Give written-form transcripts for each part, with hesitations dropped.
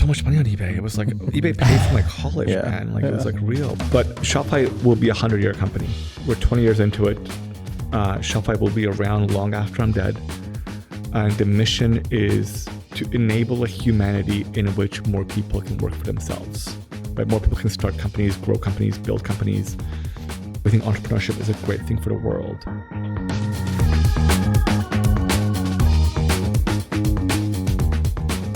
so much money on eBay. It was like eBay paid for my college, man. Like it was like real. But Shopify will be a 100-year company. We're 20 years into it. Shopify will be around long after I'm dead. And the mission is to enable a humanity in which more people can work for themselves. Right? More people can start companies, grow companies, build companies. I think entrepreneurship is a great thing for the world.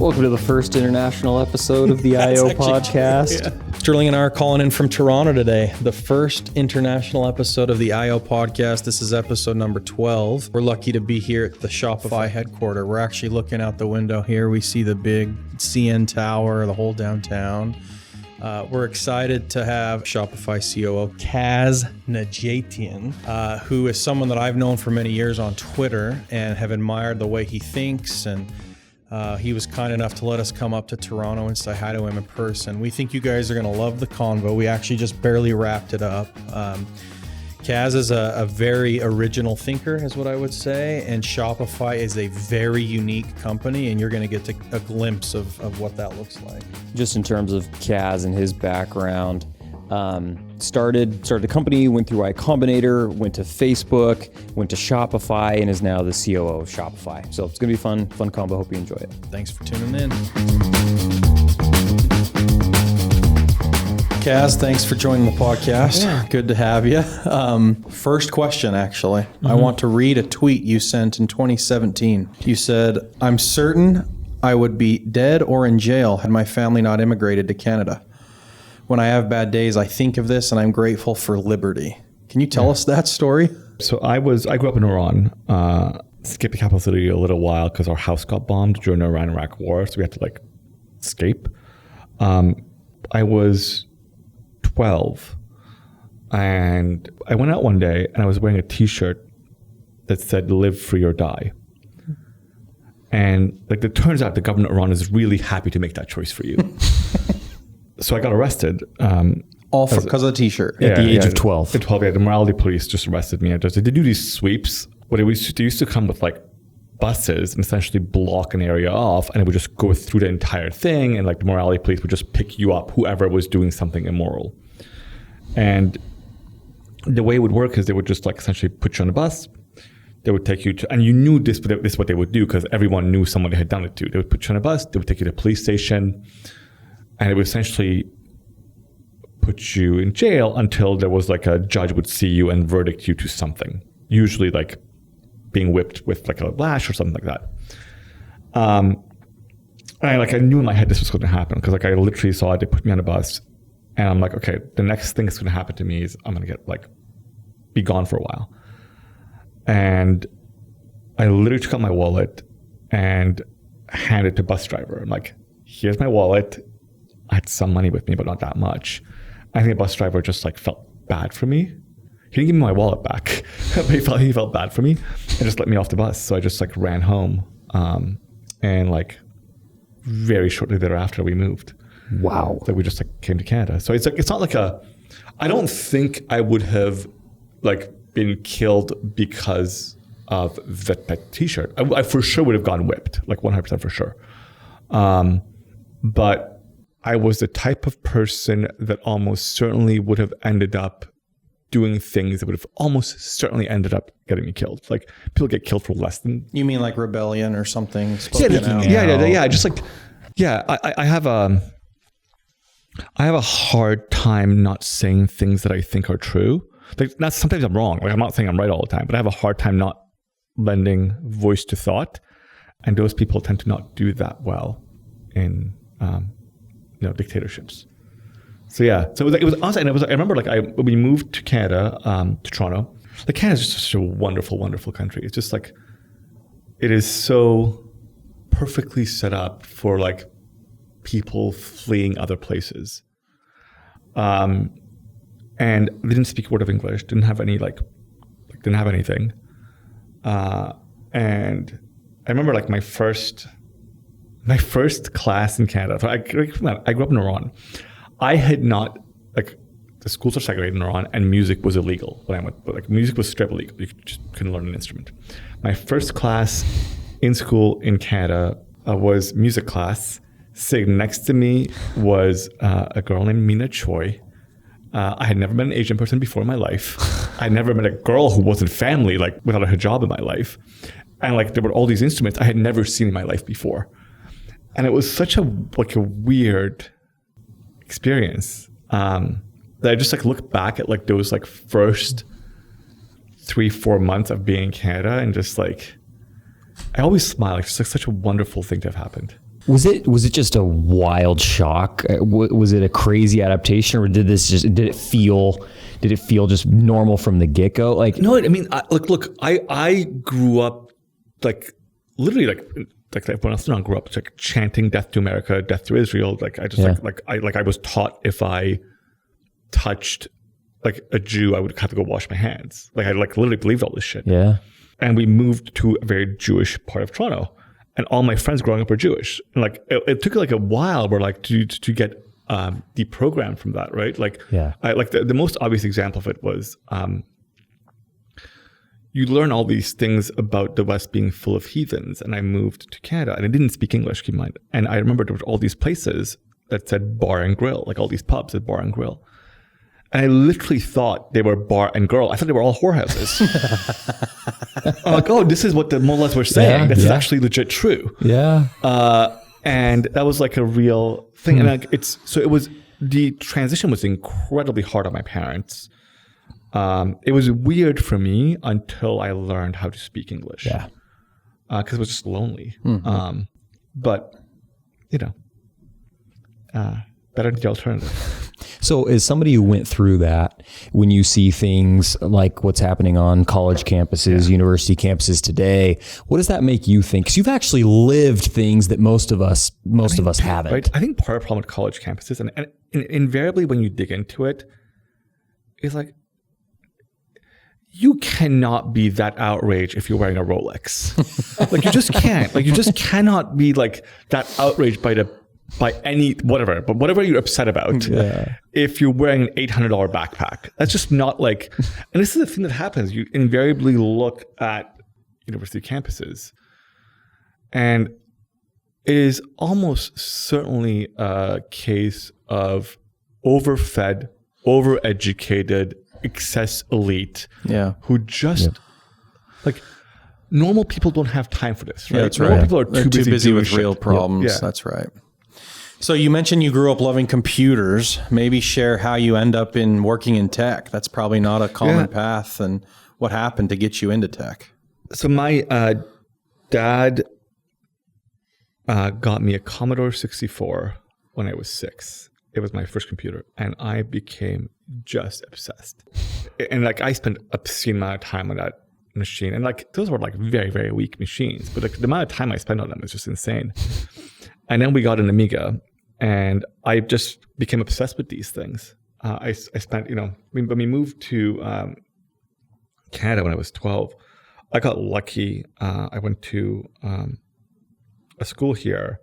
Welcome to the first international episode of the IO podcast. Yeah. Sterling and I are calling in from Toronto today. The first international episode of the IO podcast. This is episode number 12. We're lucky to be here at the Shopify headquarters. We're actually looking out the window here. We see the big CN Tower, the whole downtown. We're excited to have Shopify COO Kaz Nejatian, who is someone that I've known for many years on Twitter and have admired the way he thinks, and he was kind enough to let us come up to Toronto and say hi to him in person. We think you guys are going to love the convo. We actually just barely wrapped it up. Kaz is a very original thinker, is what I would say, and Shopify is a very unique company, and you're going to get a glimpse of what that looks like. Just in terms of Kaz and his background, started the company, went through Y Combinator, went to Facebook, went to Shopify, and is now the COO of Shopify. So it's going to be fun combo. Hope you enjoy it. Thanks for tuning in. Kaz, thanks for joining the podcast. Yeah. Good to have you. First question, actually. Mm-hmm. I want to read a tweet you sent in 2017. You said, "I'm certain I would be dead or in jail had my family not immigrated to Canada. When I have bad days, I think of this and I'm grateful for liberty." Can you tell us that story? So I grew up in Iran, skipped the capital city a little while because our house got bombed during the Iran-Iraq war. So we had to escape. I was 12 and I went out one day and I was wearing a t-shirt that said "Live Free or Die." And it turns out the government of Iran is really happy to make that choice for you. So I got arrested. All because of the t-shirt? At the age of 12. At 12, the morality police just arrested me. They do these sweeps. They used to come with buses and essentially block an area off, and it would just go through the entire thing, and the morality police would just pick you up, whoever was doing something immoral. And the way it would work is they would just essentially put you on a bus. They would take you to, and you knew this is what they would do because everyone knew someone they had done it to. They would put you on a bus, they would take you to the police station, and it would essentially put you in jail until there was a judge would see you and verdict you to something. Usually being whipped with a lash or something like that. And I knew in my head this was going to happen because I literally saw it. They put me on a bus and I'm like, okay, the next thing that's going to happen to me is I'm going to get be gone for a while. And I literally took out my wallet and handed it to the bus driver. I'm like, here's my wallet. I had some money with me, but not that much. I think the bus driver just felt bad for me. He didn't give me my wallet back, but he felt bad for me and just let me off the bus. So I just ran home. And very shortly thereafter we moved. Wow. We just came to Canada. So it's not I don't think I would have been killed because of that t-shirt. I for sure would have gone whipped, 100% for sure. But I was the type of person that almost certainly would have ended up doing things that would have almost certainly ended up getting me killed. People get killed for less than... You mean rebellion or something? I have a hard time not saying things that I think are true. Sometimes I'm wrong. I'm not saying I'm right all the time, but I have a hard time not lending voice to thought. And those people tend to not do that well in dictatorships. So it was awesome. And I remember when we moved to Canada, to Toronto. Canada is just such a wonderful, wonderful country. It's just it is so perfectly set up for people fleeing other places. And they didn't speak a word of English, didn't have any didn't have anything. And I remember my first class in Canada. So I grew up in Iran. I had not the schools are segregated in Iran, and music was illegal when I went. Music was straight illegal. You just couldn't learn an instrument. My first class in school in Canada was music class. Sitting next to me was a girl named Mina Choi. I had never met an Asian person before in my life. I never met a girl who wasn't family, like without a hijab in my life. And like there were all these instruments I had never seen in my life before. And it was such a weird experience that I just like look back at like those like first 3-4 months of being in Canada and just like, I always smile. It's just like such a wonderful thing to have happened. Was it just a wild shock? Was it a crazy adaptation, or did it feel just normal from the get go? Like, no, I mean, I grew up like literally like everyone else grew up like chanting "Death to America, Death to Israel." Like I just I was taught if I touched like a Jew, I would have to go wash my hands. Like I like literally believed all this shit. Yeah. And we moved to a very Jewish part of Toronto. And all my friends growing up were Jewish. And like it took like a while where like to get deprogrammed from that, right? Like I like the most obvious example of it was you learn all these things about the West being full of heathens. And I moved to Canada and I didn't speak English, keep in mind. And I remember there were all these places that said bar and grill, like all these pubs that bar and grill. And I literally thought they were bar and girl. I thought they were all whorehouses. I'm like, oh, this is what the mullahs were saying. Yeah, this is actually legit true. Yeah. And that was like a real thing. And like the transition was incredibly hard on my parents. It was weird for me until I learned how to speak English. Yeah. Because it was just lonely. But, better than the alternative. So as somebody who went through that, when you see things like what's happening on college campuses, university campuses today, what does that make you think? Because you've actually lived things that most of us haven't. Right? I think part of the problem with college campuses, and invariably when you dig into it, is like, you cannot be that outraged if you're wearing a Rolex. Like you just can't. Like you just cannot be like that outraged by any whatever you're upset about. If you're wearing an $800 backpack, that's just not like. And this is the thing that happens. You invariably look at university campuses, and it is almost certainly a case of overfed, overeducated, excess elite. Who just like. Normal people don't have time for this, right? Yeah, that's Normal right. people are They're too busy with real problems. Yeah. That's right. So you mentioned you grew up loving computers. Maybe share how you end up in working in tech. That's probably not a common path. And what happened to get you into tech? So my dad got me a Commodore 64 when I was 6. It was my first computer, and I became just obsessed. And like I spent an obscene amount of time on that machine, and like those were like very, very weak machines, but like the amount of time I spent on them is just insane. And then we got an Amiga, and I just became obsessed with these things. I spent, when we moved to Canada when I was 12, I got lucky. I went to a school here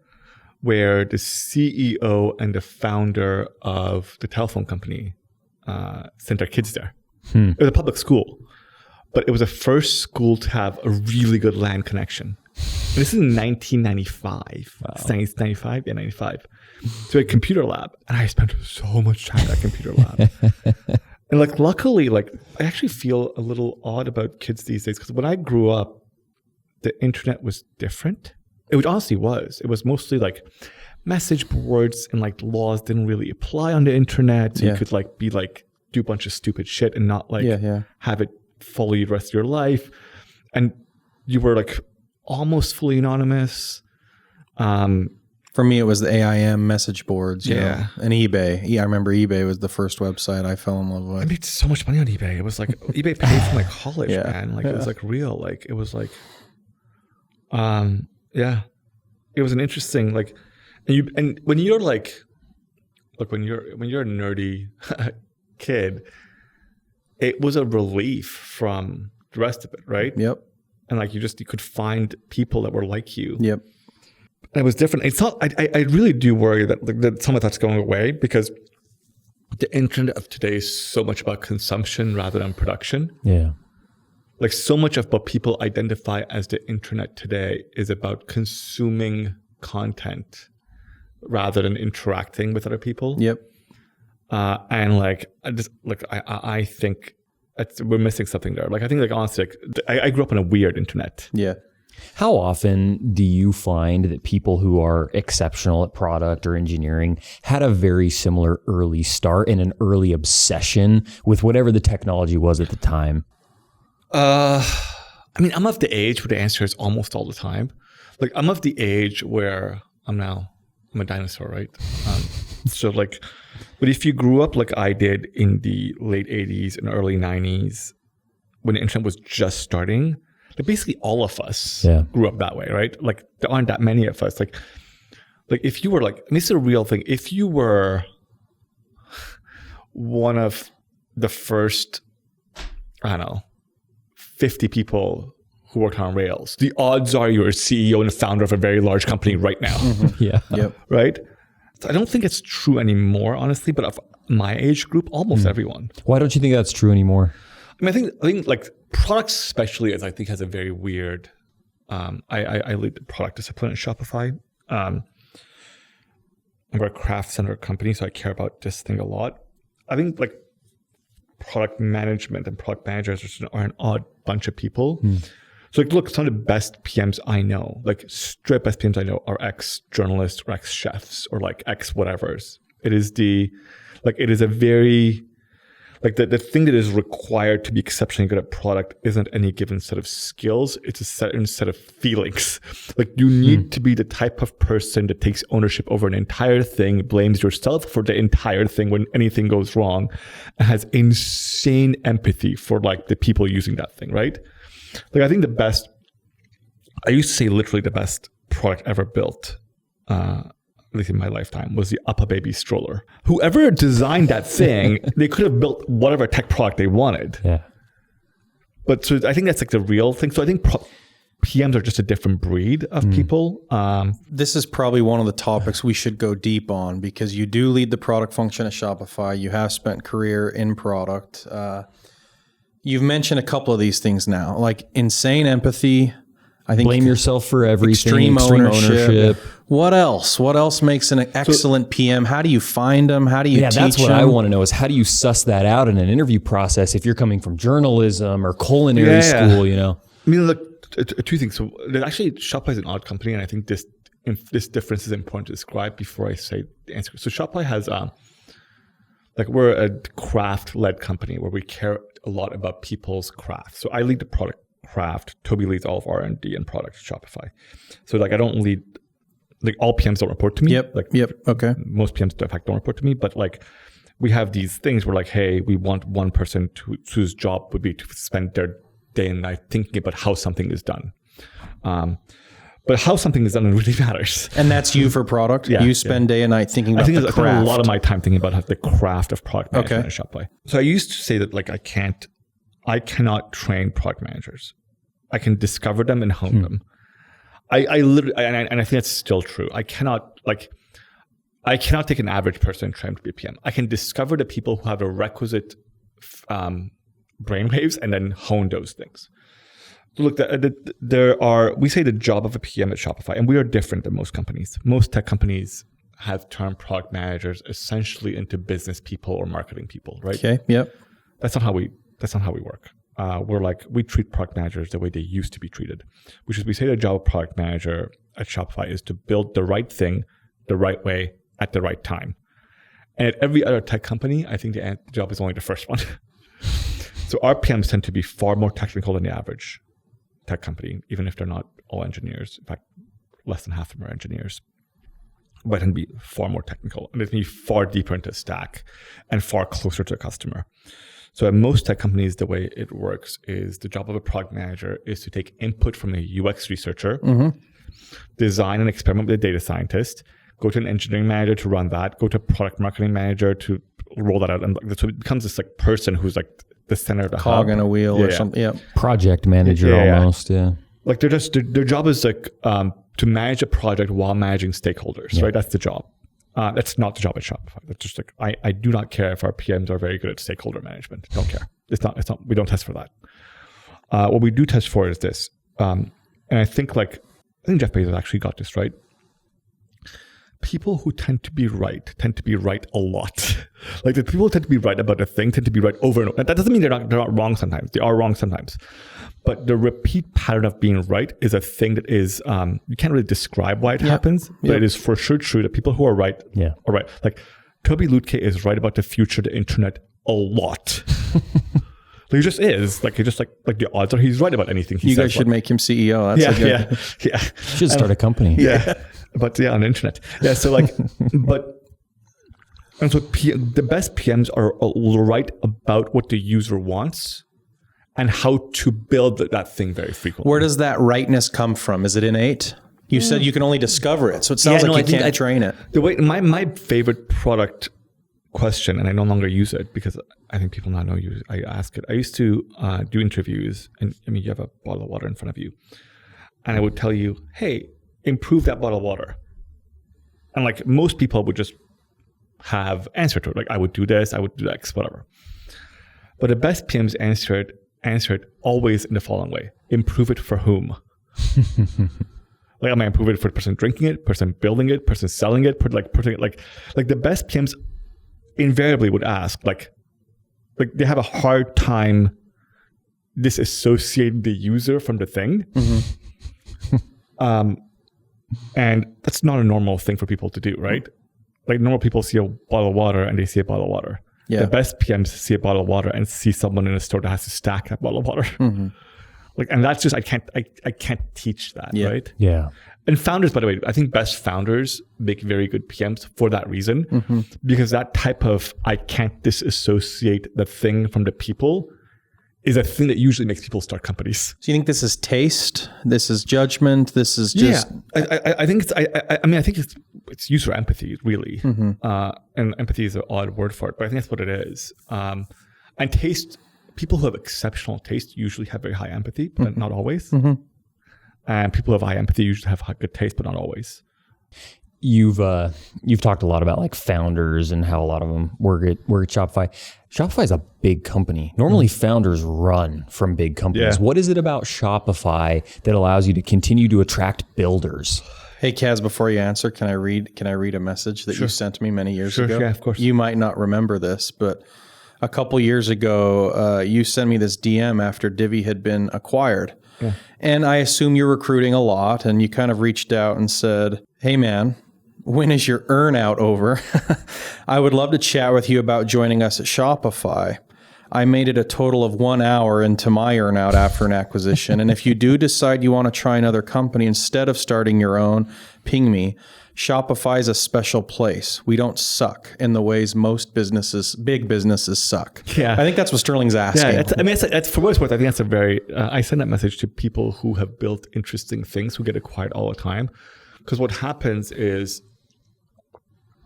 where the CEO and the founder of the telephone company sent their kids there. It was a public school, but it was the first school to have a really good LAN connection. And this is in 1995. Wow. It's 1995? Yeah, 95. So a computer lab. And I spent so much time in that computer lab. And like, luckily, like I actually feel a little odd about kids these days, because when I grew up, the internet was different. It honestly was. It was mostly like message boards, and like laws didn't really apply on the internet. So you could like be like, do a bunch of stupid shit and not like have it follow you the rest of your life. And you were like almost fully anonymous. For me, it was the AIM message boards, you know, and eBay. I remember eBay was the first website I fell in love with. I made so much money on eBay. It was like eBay paid for my college, man. Like it was like real. Like it was like, it was an interesting like, and when you're like, look, when you're a nerdy kid, it was a relief from the rest of it, right? Yep. And like you could find people that were like you. Yep. And it was different. It's not. I really do worry that some of that's going away, because the internet of today is so much about consumption rather than production. Yeah. Like so much of what people identify as the internet today is about consuming content rather than interacting with other people. Yep. And like, I think we're missing something there. Like, I think like honestly, like, I grew up on a weird internet. Yeah. How often do you find that people who are exceptional at product or engineering had a very similar early start and an early obsession with whatever the technology was at the time? I mean, I'm of the age where the answer is almost all the time. Like, I'm of the age where I'm a dinosaur, right? So like, but if you grew up like I did in the late 80s and early 90s, when the internet was just starting, like basically all of us grew up that way, right? Like, there aren't that many of us. Like if you were like, and this is a real thing, if you were one of the first, I don't know, 50 people who worked on Rails, the odds are you're a CEO and a founder of a very large company right now. Yeah. Yep. Right? So I don't think it's true anymore, honestly, but of my age group, almost everyone. Why don't you think that's true anymore? I mean, I think like products especially I think has a very weird, I lead the product discipline at Shopify. We're a craft-centered company, so I care about this thing a lot. I think like product management and product managers are an odd bunch of people. So like, look, some of the best PMs I know, like straight best PMs I know are ex-journalists or ex-chefs or like ex-whatevers. It is a very, like the thing that is required to be exceptionally good at product isn't any given set of skills. It's a certain set of feelings. Like, you need to be the type of person that takes ownership over an entire thing, blames yourself for the entire thing when anything goes wrong, and has insane empathy for like the people using that thing, right? Like, I think I used to say literally the best product ever built, at least in my lifetime, was the Uppa Baby stroller. Whoever designed that thing, they could have built whatever tech product they wanted. Yeah. But so I think that's like the real thing. So I think PMs are just a different breed of people. This is probably one of the topics we should go deep on, because you do lead the product function at Shopify. You have spent career in product. You've mentioned a couple of these things now, like insane empathy. I think blame yourself for everything. Extreme ownership. What else? What else makes an excellent PM? How do you find them? How do you teach them? That's what I want to know, is how do you suss that out in an interview process if you're coming from journalism or culinary school, you know? I mean, look, two things. So actually, Shopify is an odd company, and I think this difference is important to describe before I say the answer. So Shopify has, we're a craft-led company where we care a lot about people's craft. So I lead the product craft. Toby leads all of R&D and product at Shopify. So like, I don't lead, like, all PMs don't report to me. Okay. Most PMs in fact don't report to me, but like, we have these things where like, hey, we want one person whose job would be to spend their day and night thinking about how something is done. But how something is done really matters. And that's you for product? Yeah, you spend day and night thinking about the craft. I spend a lot of my time thinking about the craft of product management at Shopify. So I used to say that like, I cannot train product managers. I can discover them and hone them. I literally, and I think that's still true. I cannot take an average person and train them to be a PM. I can discover the people who have the requisite brainwaves and then hone those things. So look, we say the job of a PM at Shopify, and we are different than most companies. Most tech companies have turned product managers essentially into business people or marketing people, right? Okay. Yep. That's not how we work. We treat product managers the way they used to be treated, which is we say the job of product manager at Shopify is to build the right thing the right way at the right time. And at every other tech company, I think the job is only the first one. So our PMs tend to be far more technical than the average tech company, even if they're not all engineers. In fact, less than half of them are engineers. But it can be far more technical, and it can be far deeper into stack and far closer to the customer. So at most tech companies, the way it works is the job of a product manager is to take input from a UX researcher, design an experiment with a data scientist, go to an engineering manager to run that, go to a product marketing manager to roll that out. And so it becomes this like person who's like the center of the cog hub. in a wheel or something. Yeah. Project manager almost. Yeah. Like their job is like to manage a project while managing stakeholders, right? That's the job. That's not the job at Shopify. That's just like, I do not care if our PMs are very good at stakeholder management. Don't care. It's not, we don't test for that. What we do test for is this. And I think Jeff Bezos actually got this right. people who tend to be right a lot. Like the people who tend to be right about a thing tend to be right over and over. That doesn't mean they're not wrong sometimes. They are wrong sometimes. But the repeat pattern of being right is a thing that is, you can't really describe why it happens, but it is for sure true that people who are right are right. Like Toby Lutke is right about the future of the internet a lot. He just is. Like he just like the odds are he's right about anything he says. You guys should make him CEO. That's yeah. Should start a company. Yeah. But on the internet. Yeah. So like, and so the best PMs are right about what the user wants and how to build that thing very frequently. Where does that rightness come from? Is it innate? You said you can only discover it. So it sounds like you can't train it. The way my favorite product question, and I no longer use it because I think people now know I ask it. I used to do interviews, and I mean, you have a bottle of water in front of you, and I would tell you, hey, improve that bottle of water. And like most people would just have answer to it. Like I would do this, I would do X, whatever. But the best PMs answer it always in the following way. Improve it for whom? Like, am I improve it for the person drinking it, person building it, person selling it, putting it like the best PMs invariably would ask, like they have a hard time disassociating the user from the thing. And that's not a normal thing for people to do, right? Like normal people see a bottle of water and they see a bottle of water. Yeah. The best PMs see a bottle of water and see someone in a store that has to stack that bottle of water. Like, and that's just, I can't teach that, right? Yeah. And founders, by the way, I think best founders make very good PMs for that reason, because that type of, I can't disassociate the thing from the people is a thing that usually makes people start companies. So you think this is taste? This is judgment? This is just... Yeah, I think it's, I mean, I think it's user empathy, really. And empathy is an odd word for it, but I think that's what it is. And taste, people who have exceptional taste usually have very high empathy, but not always. And people who have high empathy usually have good taste, but not always. You've talked a lot about like founders and how a lot of them work at Shopify. Shopify is a big company. Normally founders run from big companies. What is it about Shopify that allows you to continue to attract builders? Hey Kaz, before you answer, can I read a message that you sent me many years ago? Yeah, of course. You might not remember this, but a couple years ago, you sent me this DM after Divvy had been acquired. Yeah. And I assume you're recruiting a lot, and you kind of reached out and said, hey man, when is your earn-out over? I would love to chat with you about joining us at Shopify. I made it a total of 1 hour into my earn-out after an acquisition. And if you do decide you want to try another company instead of starting your own, ping me. Shopify is a special place. We don't suck in the ways most big businesses suck. Yeah. I think that's what Sterling's asking. Yeah, that's for what it's worth. I think that's a very, I send that message to people who have built interesting things who get acquired all the time. Because what happens is,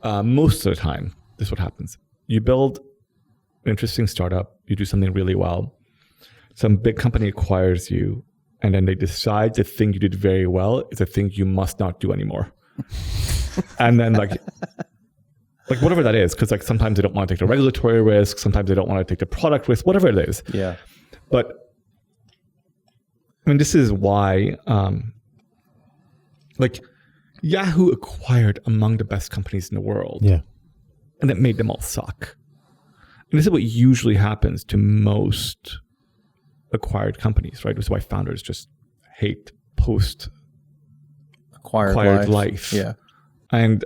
most of the time, this is what happens. You build an interesting startup, you do something really well, some big company acquires you, and then they decide the thing you did very well is a thing you must not do anymore. And then like whatever that is, because like sometimes they don't want to take the regulatory risk, sometimes they don't want to take the product risk, whatever it is. Yeah. But I mean, this is why like Yahoo acquired among the best companies in the world. Yeah. And that made them all suck. And this is what usually happens to most acquired companies, right? This is why founders just hate acquired life. Yeah. And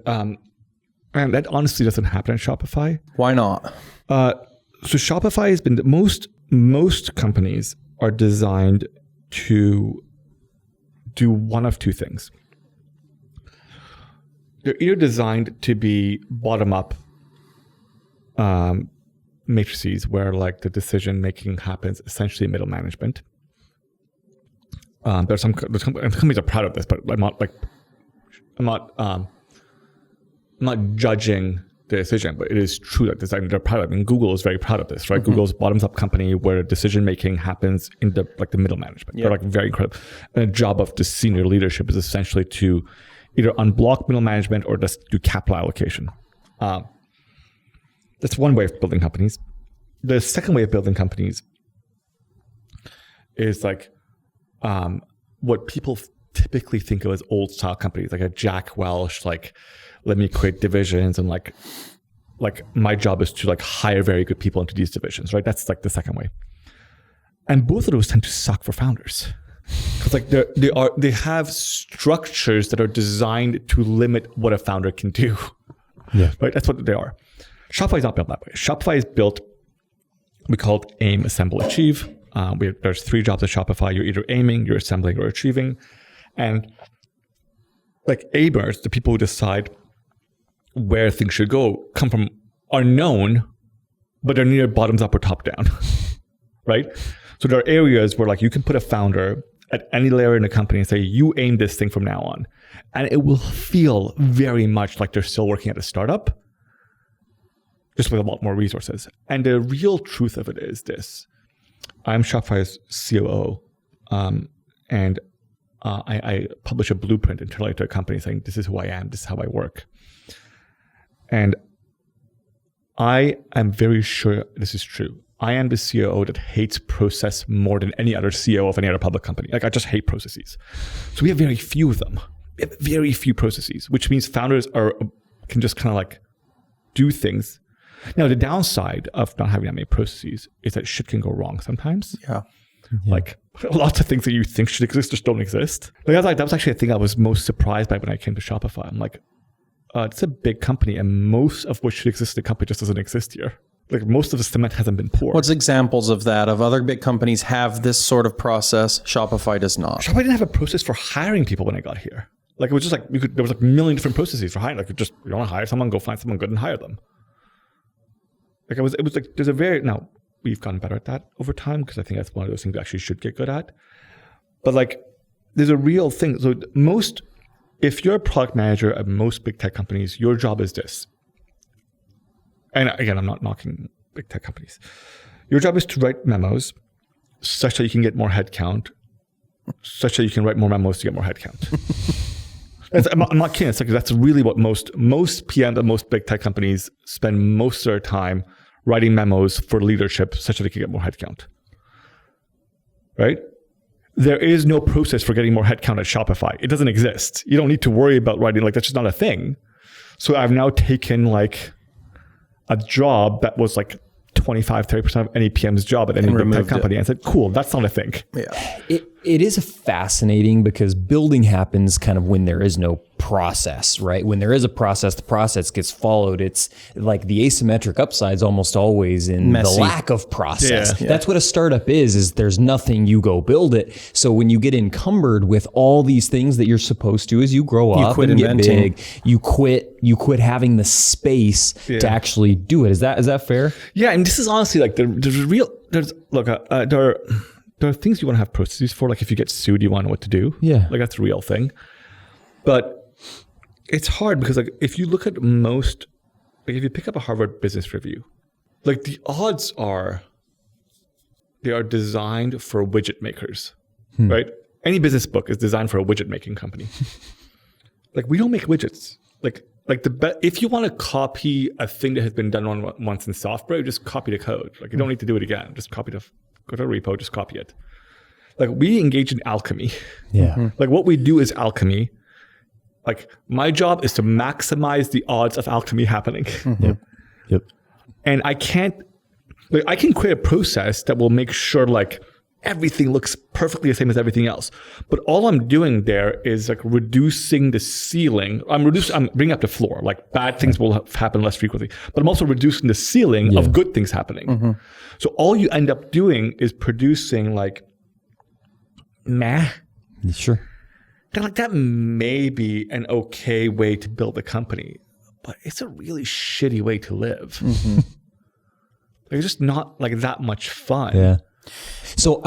that honestly doesn't happen at Shopify. Why not? So Shopify has been, most companies are designed to do one of two things. They're either designed to be bottom-up matrices where like the decision-making happens essentially in middle management. There's companies are proud of this, but I'm not judging the decision, but it is true that they're proud of it. I mean, Google is very proud of this, right? Google's bottoms-up company where decision-making happens in the middle management. They're like very incredible. And the job of the senior leadership is essentially to either unblock middle management or just do capital allocation. That's one way of building companies. The second way of building companies is like what people typically think of as old style companies, like a Jack Welch, like let me create divisions and like my job is to like hire very good people into these divisions, right? That's like the second way. And both of those tend to suck for founders because like they have structures that are designed to limit what a founder can do. Yeah. Right? That's what they are. Shopify is not built that way. Shopify is built, we call it aim, assemble, achieve. There's 3 jobs at Shopify. You're either aiming, you're assembling, or achieving. And like aimers, the people who decide where things should go, are known, but they're neither bottoms up or top down, right? So there are areas where like you can put a founder at any layer in the company and say, you aim this thing from now on. And it will feel very much like they're still working at a startup, just with a lot more resources. And the real truth of it is this. I'm Shopify's COO, and I publish a blueprint internally to a company saying, this is who I am, this is how I work. And I am very sure this is true. I am the COO that hates process more than any other CEO of any other public company. Like I just hate processes. So we have very few of them. We have very few processes, which means founders can just kind of like do things. Now, the downside of not having that many processes is that shit can go wrong sometimes. Yeah. Like lots of things that you think should exist just don't exist. Like that was actually a thing I was most surprised by when I came to Shopify. I'm like, it's a big company and most of what should exist in the company just doesn't exist here. Like most of the cement hasn't been poured. What's examples of that? Of other big companies have this sort of process. Shopify does not. Shopify didn't have a process for hiring people when I got here. Like it was just like, there was like a million different processes for hiring. Like you want to hire someone, go find someone good and hire them. Like it was like, now we've gotten better at that over time because I think that's one of those things we actually should get good at. But like there's a real thing. So if you're a product manager at most big tech companies, your job is this. And again, I'm not knocking big tech companies. Your job is to write memos such that you can get more headcount, such that you can write more memos to get more headcount. I'm not kidding. It's like that's really what most PMs at most big tech companies spend most of their time writing memos for leadership such that they can get more headcount. Right? There is no process for getting more headcount at Shopify. It doesn't exist. You don't need to worry about writing, like that's just not a thing. So I've now taken like a job that was like 25, 30% of any PM's job at any big tech company and said, cool, that's not a thing. Yeah. It is fascinating because building happens kind of when there is no process, right? When there is a process, the process gets followed. It's like the asymmetric upside is almost always in the lack of process. Yeah. That's what a startup is there's nothing, you go build it. So when you get encumbered with all these things that you're supposed to as you grow up and get big, you quit having the space to actually do it. Is that fair? Yeah, and this is honestly like there are things you want to have processes for. Like if you get sued, you want to know what to do. Yeah. Like that's a real thing. But it's hard because like if you look at if you pick up a Harvard Business Review, like the odds are they are designed for widget makers, right? Any business book is designed for a widget making company. Like we don't make widgets. Like if you want to copy a thing that has been done once in software, just copy the code. Like you don't need to do it again. Just go to a repo, just copy it. Like we engage in alchemy. Yeah. Like what we do is alchemy. Like my job is to maximize the odds of alchemy happening. Yep. And I can create a process that will make sure like everything looks perfectly the same as everything else. But all I'm doing there is like reducing the ceiling. I'm bringing up the floor. Like bad things will happen less frequently. But I'm also reducing the ceiling of good things happening. So all you end up doing is producing like meh. Sure. Like that may be an okay way to build a company, but it's a really shitty way to live. Like it's just not like that much fun. Yeah. So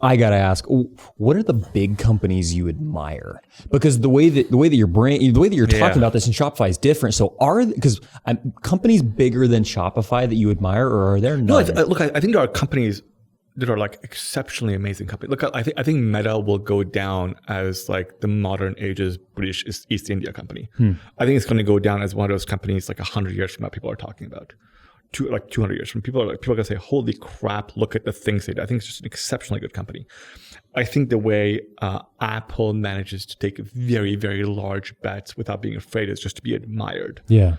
I gotta ask, what are the big companies you admire? Because the way that you're talking about this in Shopify is different. So because companies bigger than Shopify that you admire, or are there none? No, I think there are companies that are like exceptionally amazing companies. Look, I think Meta will go down as like the modern age's British East India company. I think it's going to go down as one of those companies like 100 years from now people are talking about. 200 years from people are going to say, holy crap, look at the things they do. I think it's just an exceptionally good company. I think the way Apple manages to take very, very large bets without being afraid is just to be admired. Yeah.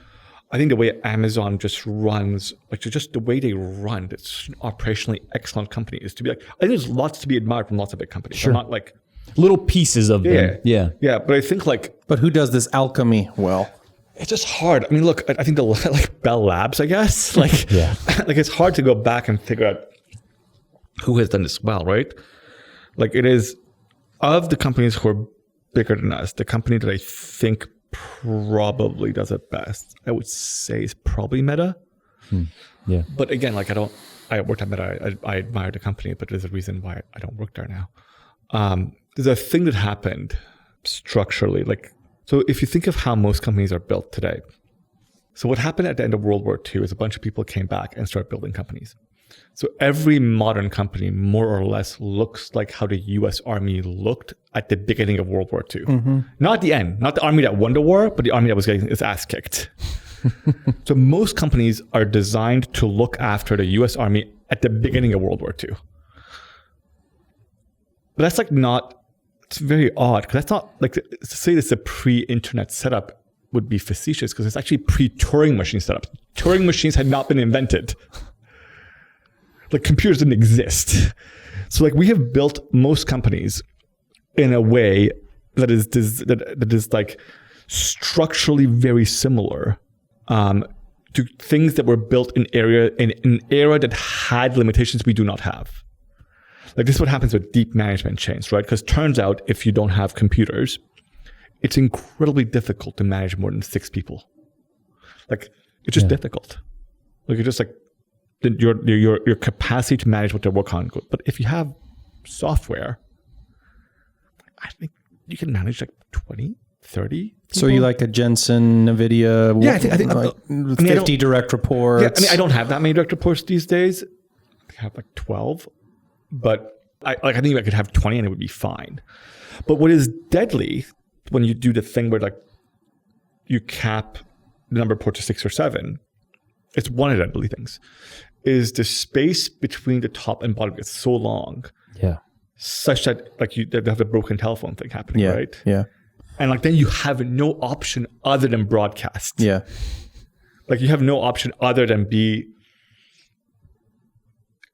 I think the way Amazon just runs, just the way they run, it's an operationally excellent company is to be I think there's lots to be admired from lots of big companies. Sure. I'm not little pieces of them. Yeah. Yeah. But I think But who does this alchemy well? it's just hard. I mean, look, I think the Bell Labs, I guess, Yeah. it's hard to go back and figure out who has done this well, right? It is of the companies who are bigger than us, the company that I think probably does it best, I would say is probably Meta. Yeah. But again, I worked at Meta, I admire the company, but there's a reason why I don't work there now. There's a thing that happened structurally, so if you think of how most companies are built today, so what happened at the end of World War II is a bunch of people came back and started building companies. So every modern company more or less looks like how the US Army looked at the beginning of World War II. Mm-hmm. Not at the end, not the army that won the war, but the army that was getting its ass kicked. So most companies are designed to look after the US Army at the beginning of World War II. But that's it's very odd, because that's not to say this is a pre-internet setup would be facetious, because it's actually pre-Turing machine setup. Turing machines had not been invented. Computers didn't exist. So we have built most companies in a way that is structurally very similar to things that were built in an era that had limitations we do not have. This is what happens with deep management chains, right? Because turns out if you don't have computers, it's incredibly difficult to manage more than 6 people. It's just difficult. It's just your capacity to manage what they work on. But if you have software, I think you can manage 20, 30 people. So you like a Jensen, NVIDIA? Yeah, I think 50 direct reports. Yeah, I don't have that many direct reports these days. I have 12. But I think I could have 20 and it would be fine. But what is deadly when you do the thing where you cap the number of ports to 6 or 7, it's one of the deadly things, is the space between the top and bottom gets so long. Yeah. Such that you have the broken telephone thing happening, right? Yeah. And then you have no option other than broadcast. Yeah. You have no option other than be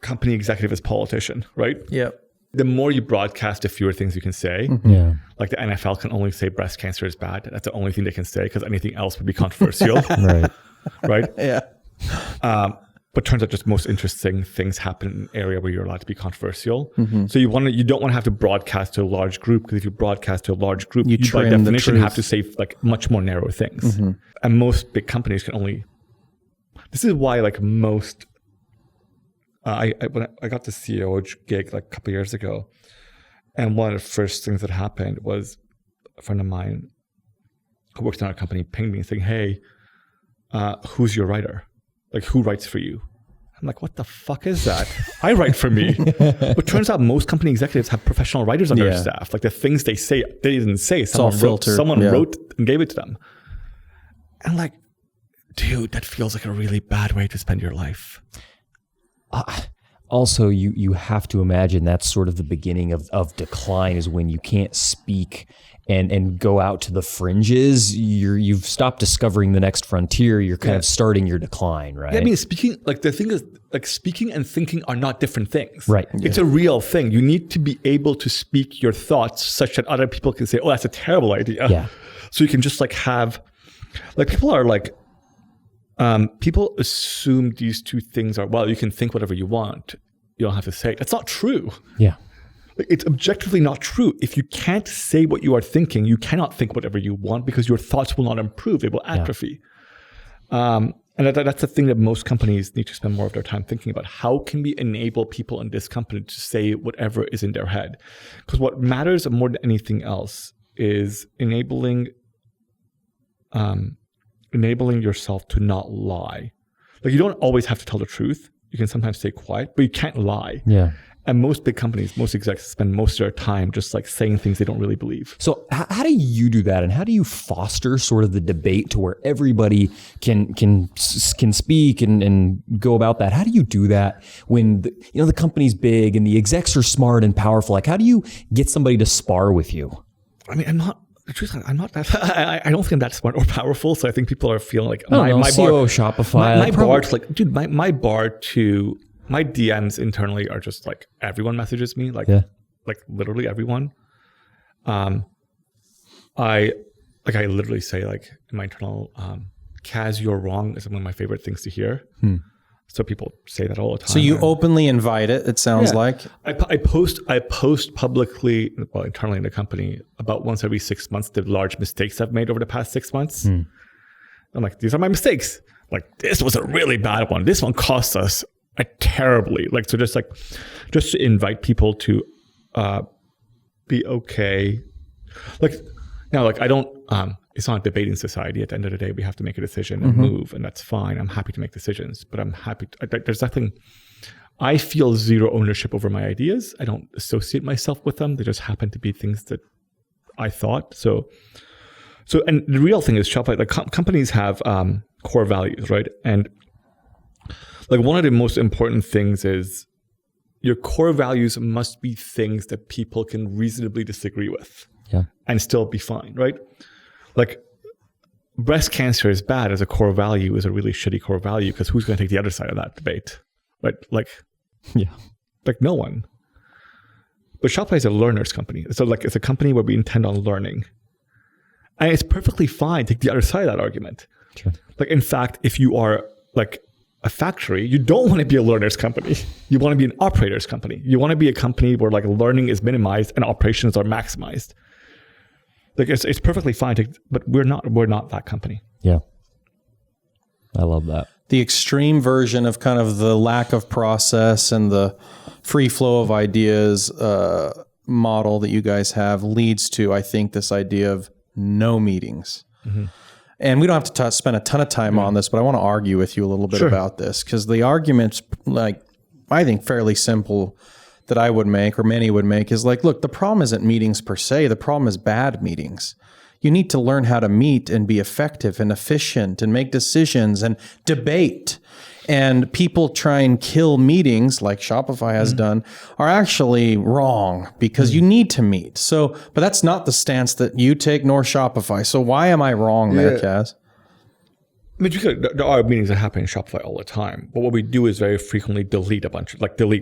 company executive as politician, right? Yeah. The more you broadcast, the fewer things you can say. Mm-hmm. Yeah. The NFL can only say breast cancer is bad. That's the only thing they can say, because anything else would be controversial. Right. Right? Yeah. But turns out just most interesting things happen in an area where you're allowed to be controversial. Mm-hmm. So you don't want to have to broadcast to a large group, because if you broadcast to a large group, you by trim definition have to say much more narrow things. Mm-hmm. And most big companies can only. This is why most. When I got the CEO gig a couple of years ago, and one of the first things that happened was a friend of mine who works in our company pinged me saying, "Hey, who's your writer? Who writes for you?" I'm like, "What the fuck is that? I write for me." But turns out most company executives have professional writers on their staff. The things they say, they didn't say. Someone wrote and gave it to them. And dude, that feels like a really bad way to spend your life. Also, you have to imagine that's sort of the beginning of decline, is when you can't speak and go out to the fringes. You've stopped discovering the next frontier. You're kind of starting your decline, right? Yeah, I mean, speaking, the thing is, speaking and thinking are not different things. Right. It's a real thing. You need to be able to speak your thoughts such that other people can say, "Oh, that's a terrible idea." Yeah. So you can just have, people are people assume these two things are, well, you can think whatever you want. You don't have to say it. That's not true. Yeah. It's objectively not true. If you can't say what you are thinking, you cannot think whatever you want, because your thoughts will not improve. They will atrophy. And that's the thing that most companies need to spend more of their time thinking about. How can we enable people in this company to say whatever is in their head? Because what matters more than anything else is enabling yourself to not lie. You don't always have to tell the truth. You can sometimes stay quiet, but you can't lie. Yeah. And most big companies, most execs spend most of their time just like saying things they don't really believe. So how do you do that, and how do you foster sort of the debate to where everybody can speak and go about that? How do you do that when the company's big and the execs are smart and powerful? Like, how do you get somebody to spar with you? I mean, I'm not that. I don't think I'm that smart or powerful. So I think people are feeling like my COO of Shopify. My bar to like, dude, my bar to my DMs internally are just like everyone messages me, like literally everyone. I literally say like in my internal, Kaz, you're wrong is one of my favorite things to hear. So people say that all the time. So you openly invite it. It sounds like I post publicly, well, internally in the company about once every 6 months the large mistakes I've made over the past 6 months. I'm like, these are my mistakes. Like, this was a really bad one. This one cost us terribly. Like, so just to invite people to be okay. Like now, like I don't. It's not a debating society. At the end of the day, we have to make a decision and move, and that's fine. I'm happy to make decisions, but I'm happy. There's nothing. I feel zero ownership over my ideas. I don't associate myself with them. They just happen to be things that I thought. So, and the real thing is, Shopify. Like companies have core values, right? And like one of the most important things is your core values must be things that people can reasonably disagree with, and still be fine, right? Like breast cancer is bad as a core value is a really shitty core value because who's going to take the other side of that debate, right? Like no one. But Shopify is a learner's company. So like it's a company where we intend on learning. And it's perfectly fine to take the other side of that argument. Sure. Like in fact, if you are like a factory, you don't want to be a learner's company. You want to be an operator's company. You want to be a company where like learning is minimized and operations are maximized. Like it's perfectly fine but we're not that company. Yeah. I love that. The extreme version of kind of the lack of process and the free flow of ideas model that you guys have leads to, I think, this idea of no meetings. And we don't have to spend a ton of time on this, but I want to argue with you a little bit about this because the argument's like, I think fairly simple that I would make or many would make is like, look, the problem isn't meetings per se. The problem is bad meetings. You need to learn how to meet and be effective and efficient and make decisions and debate. And people try and kill meetings like Shopify has done are actually wrong because you need to meet. So, but that's not the stance that you take nor Shopify. So why am I wrong there, Kaz? I mean, there are meetings that happen in Shopify all the time. But what we do is very frequently delete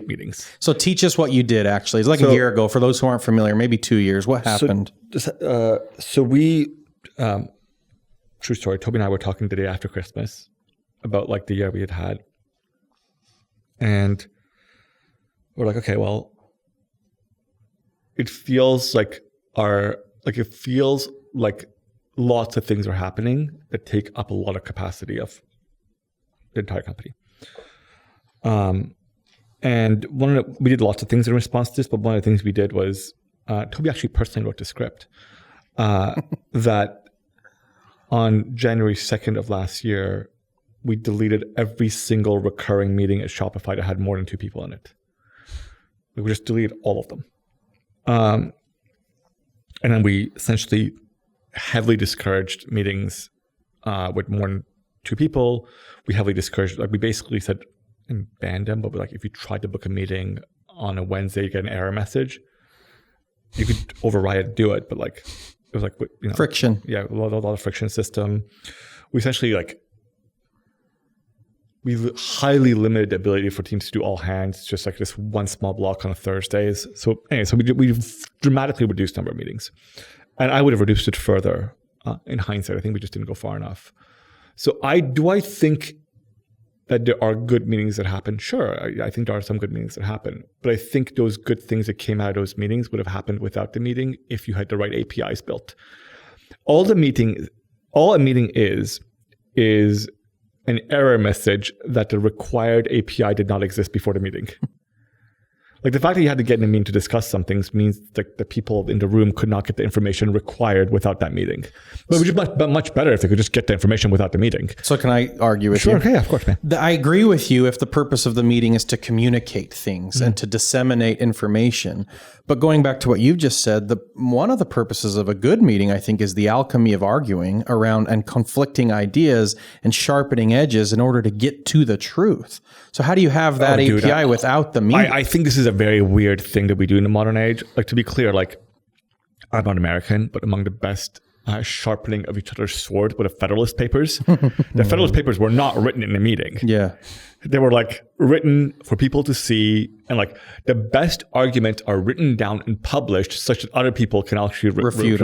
meetings. So teach us what you did actually. It's like a year ago for those who aren't familiar, maybe 2 years. What happened? So we, true story, Toby and I were talking the day after Christmas about like the year we had. And we're like, okay, well, it feels like lots of things are happening that take up a lot of capacity of the entire company. And we did lots of things in response to this, but one of the things we did was Toby actually personally wrote the script that on January 2nd of last year, we deleted every single recurring meeting at Shopify that had more than 2 people in it. We just deleted all of them. And then we essentially heavily discouraged meetings with more than 2 people. We heavily discouraged, like we basically said, and banned them, but like if you tried to book a meeting on a Wednesday, you get an error message. You could override it and do it, but like it was like friction. Yeah, a lot of friction system. We essentially we highly limited the ability for teams to do all hands, just like this one small block on Thursdays. So anyway, we dramatically reduced the number of meetings. And I would have reduced it further in hindsight. I think we just didn't go far enough. So I think that there are good meetings that happen? Sure, I think there are some good meetings that happen. But I think those good things that came out of those meetings would have happened without the meeting if you had the right APIs built. All a meeting is an error message that the required API did not exist before the meeting. Like the fact that you had to get in a meeting to discuss some things means that the people in the room could not get the information required without that meeting. But it would be much better if they could just get the information without the meeting. So can I argue with you? Sure, okay, of course, man. I agree with you if the purpose of the meeting is to communicate things and to disseminate information. But going back to what you've just said, one of the purposes of a good meeting, I think, is the alchemy of arguing around and conflicting ideas and sharpening edges in order to get to the truth. So how do you have that API without the meeting? I think this is a very weird thing that we do in the modern age. Like, to be clear, like, I'm not American, but among the best sharpening of each other's sword were the Federalist Papers. The Federalist Papers were not written in a meeting. Yeah. They were like written for people to see, and like the best arguments are written down and published such that other people can actually refute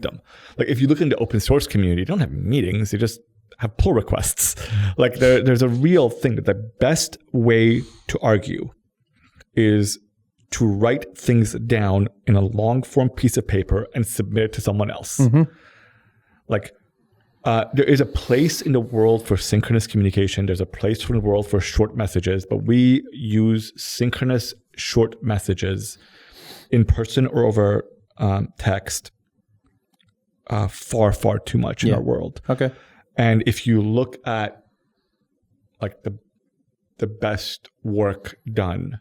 them. Like if you look into the open source community, they don't have meetings, they just have pull requests. Like there's a real thing that the best way to argue is to write things down in a long form piece of paper and submit it to someone else. Like there is a place in the world for synchronous communication. There's a place in the world for short messages, but we use synchronous short messages in person or over text far, far too much in our world. Okay. And if you look at like the best work done,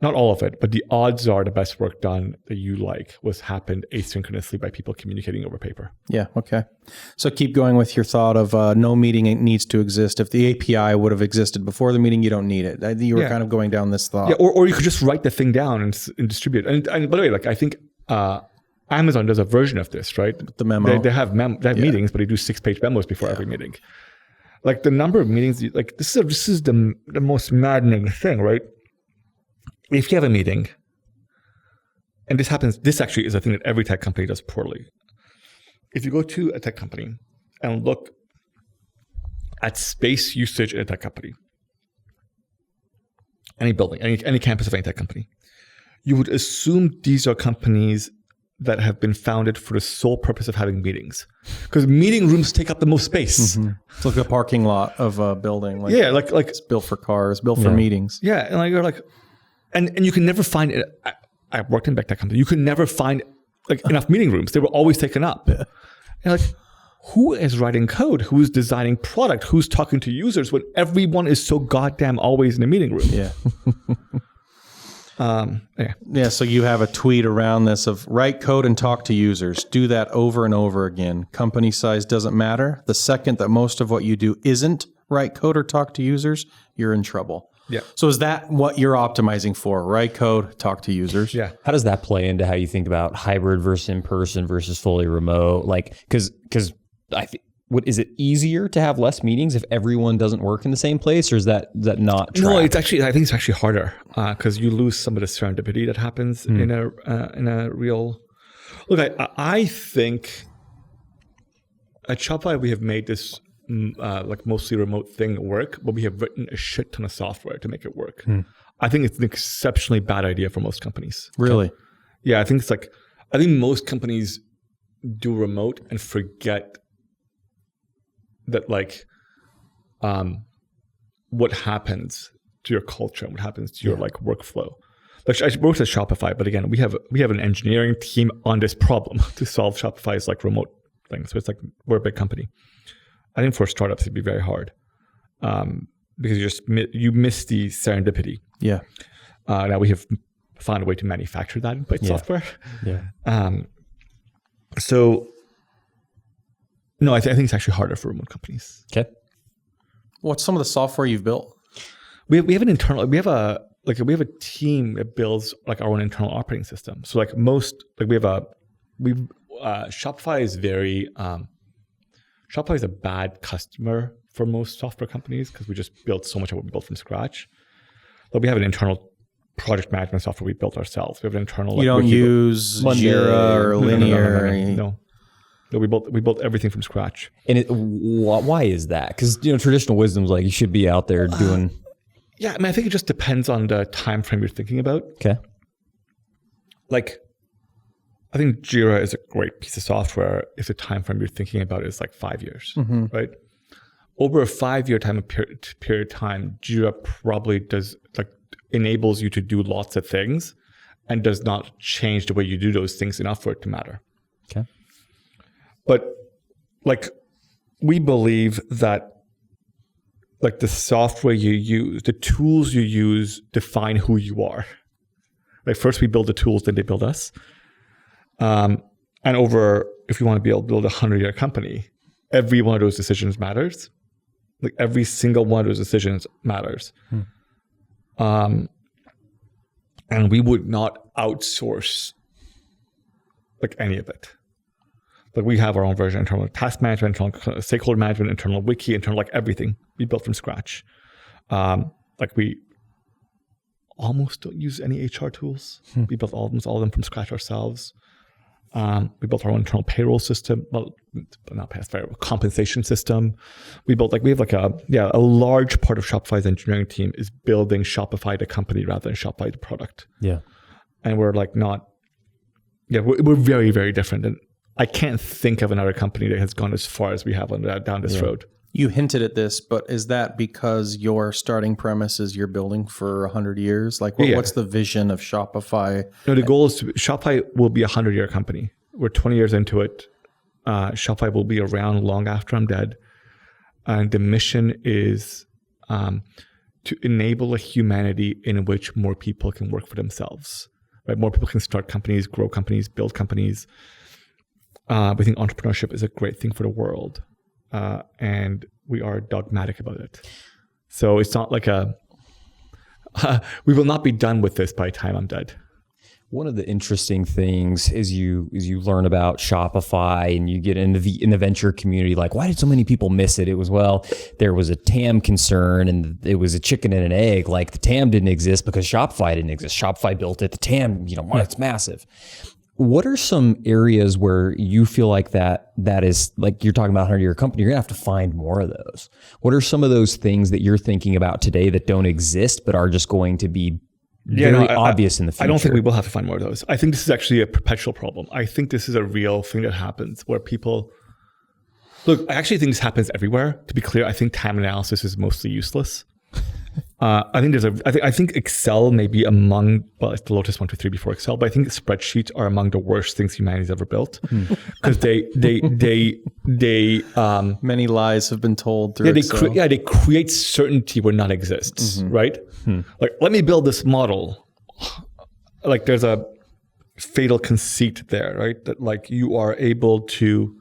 not all of it, but the odds are the best work done that you like was happened asynchronously by people communicating over paper. Yeah. Okay. So keep going with your thought of no meeting needs to exist. If the API would have existed before the meeting, you don't need it. You were kind of going down this thought. Yeah. Or you could just write the thing down and distribute it. And by the way, like I think Amazon does a version of this, right? The memo. They have meetings, but they do 6-page memos before every meeting. Like the number of meetings, like this is the most maddening thing, right? If you have a meeting, and this actually is a thing that every tech company does poorly. If you go to a tech company and look at space usage in a tech company, any building, any campus of any tech company, you would assume these are companies that have been founded for the sole purpose of having meetings, because meeting rooms take up the most space. It's like a parking lot of a building. Like it's built for cars, built for meetings. Yeah, and like you're like. And you can never find it. I worked in big tech company. You could never find like enough meeting rooms. They were always taken up. And like, who is writing code? Who is designing product? Who's talking to users when everyone is so goddamn always in a meeting room? Yeah. So you have a tweet around this of write code and talk to users. Do that over and over again. Company size doesn't matter. The second that most of what you do isn't write code or talk to users, you're in trouble. Yeah. So is that what you're optimizing for? Write code, talk to users? Yeah. How does that play into how you think about hybrid versus in person versus fully remote? Like, because I think, is it easier to have less meetings if everyone doesn't work in the same place, or is that not true? No, I think it's actually harder because you lose some of the serendipity that happens in a real. Look, I think at Shopify we have made this. Like mostly remote thing work, but we have written a shit ton of software to make it work. I think it's an exceptionally bad idea for most companies. Really? Yeah, I think most companies do remote and forget that like what happens to your culture and what happens to your like workflow. Like I worked at Shopify, but again, we have an engineering team on this problem to solve Shopify's like remote thing. So it's like we're a big company. I think for startups it'd be very hard because you miss the serendipity. Yeah. Now we have found a way to manufacture that in software. Yeah. So no, I think it's actually harder for remote companies. Okay. What's some of the software you've built? We have an internal. We have a team that builds like our own internal operating system. So like Shopify is very. Shopify is a bad customer for most software companies because we just built so much of what we built from scratch. But we have an internal project management software we built ourselves. We have an internal. You don't use Jira or Linear. No, we built everything from scratch. And why is that? Because traditional wisdom is like you should be out there doing. Yeah, I mean, I think it just depends on the time frame you're thinking about. Okay. Like, I think Jira is a great piece of software if the time frame you're thinking about is like 5 years, right? Over a 5-year period of time, Jira probably does like enables you to do lots of things and does not change the way you do those things enough for it to matter. Okay. But like, we believe that like the software you use, the tools you use define who you are. Like first we build the tools, then they build us. And if you want to be able to build a 100-year company, every one of those decisions matters. Like every single one of those decisions matters. And we would not outsource like any of it. Like we have our own version, internal task management, internal stakeholder management, internal wiki, internal like everything we built from scratch. Like we almost don't use any HR tools. We built almost all of them from scratch ourselves. We built our own internal payroll system. Well, not payroll, compensation system. We have like a large part of Shopify's engineering team is building Shopify the company rather than Shopify the product. Yeah. And we're like we're very, very different. And I can't think of another company that has gone as far as we have down this road. You hinted at this, but is that because your starting premise is you're building for 100 years? Like, what's the vision of Shopify? No, the goal is Shopify will be a 100-year company. We're 20 years into it. Shopify will be around long after I'm dead. And the mission is to enable a humanity in which more people can work for themselves. Right? More people can start companies, grow companies, build companies. We think entrepreneurship is a great thing for the world. And we are dogmatic about it. So it's not like we will not be done with this by the time I'm dead. One of the interesting things is you learn about Shopify and you get in the venture community, like, why did so many people miss it? It was, there was a TAM concern and it was a chicken and an egg. Like the TAM didn't exist because Shopify didn't exist. Shopify built it. The TAM, it's massive. What are some areas where you feel like that is, like you're talking about 100-year company, you're gonna have to find more of those? What are some of those things that you're thinking about today that don't exist but are just going to be very obvious in the future? I don't think we will have to find more of those. I think this is actually a perpetual problem. I think this is a real thing that happens where people look. I actually think this happens everywhere. To be clear, I think time analysis is mostly useless. I think Excel may be among, it's the Lotus 1, 2, 3 before Excel, but I think spreadsheets are among the worst things humanity's ever built because they many lies have been told through Excel. They create certainty where none exists, right? Like, let me build this model. Like, there's a fatal conceit there, right? That like you are able to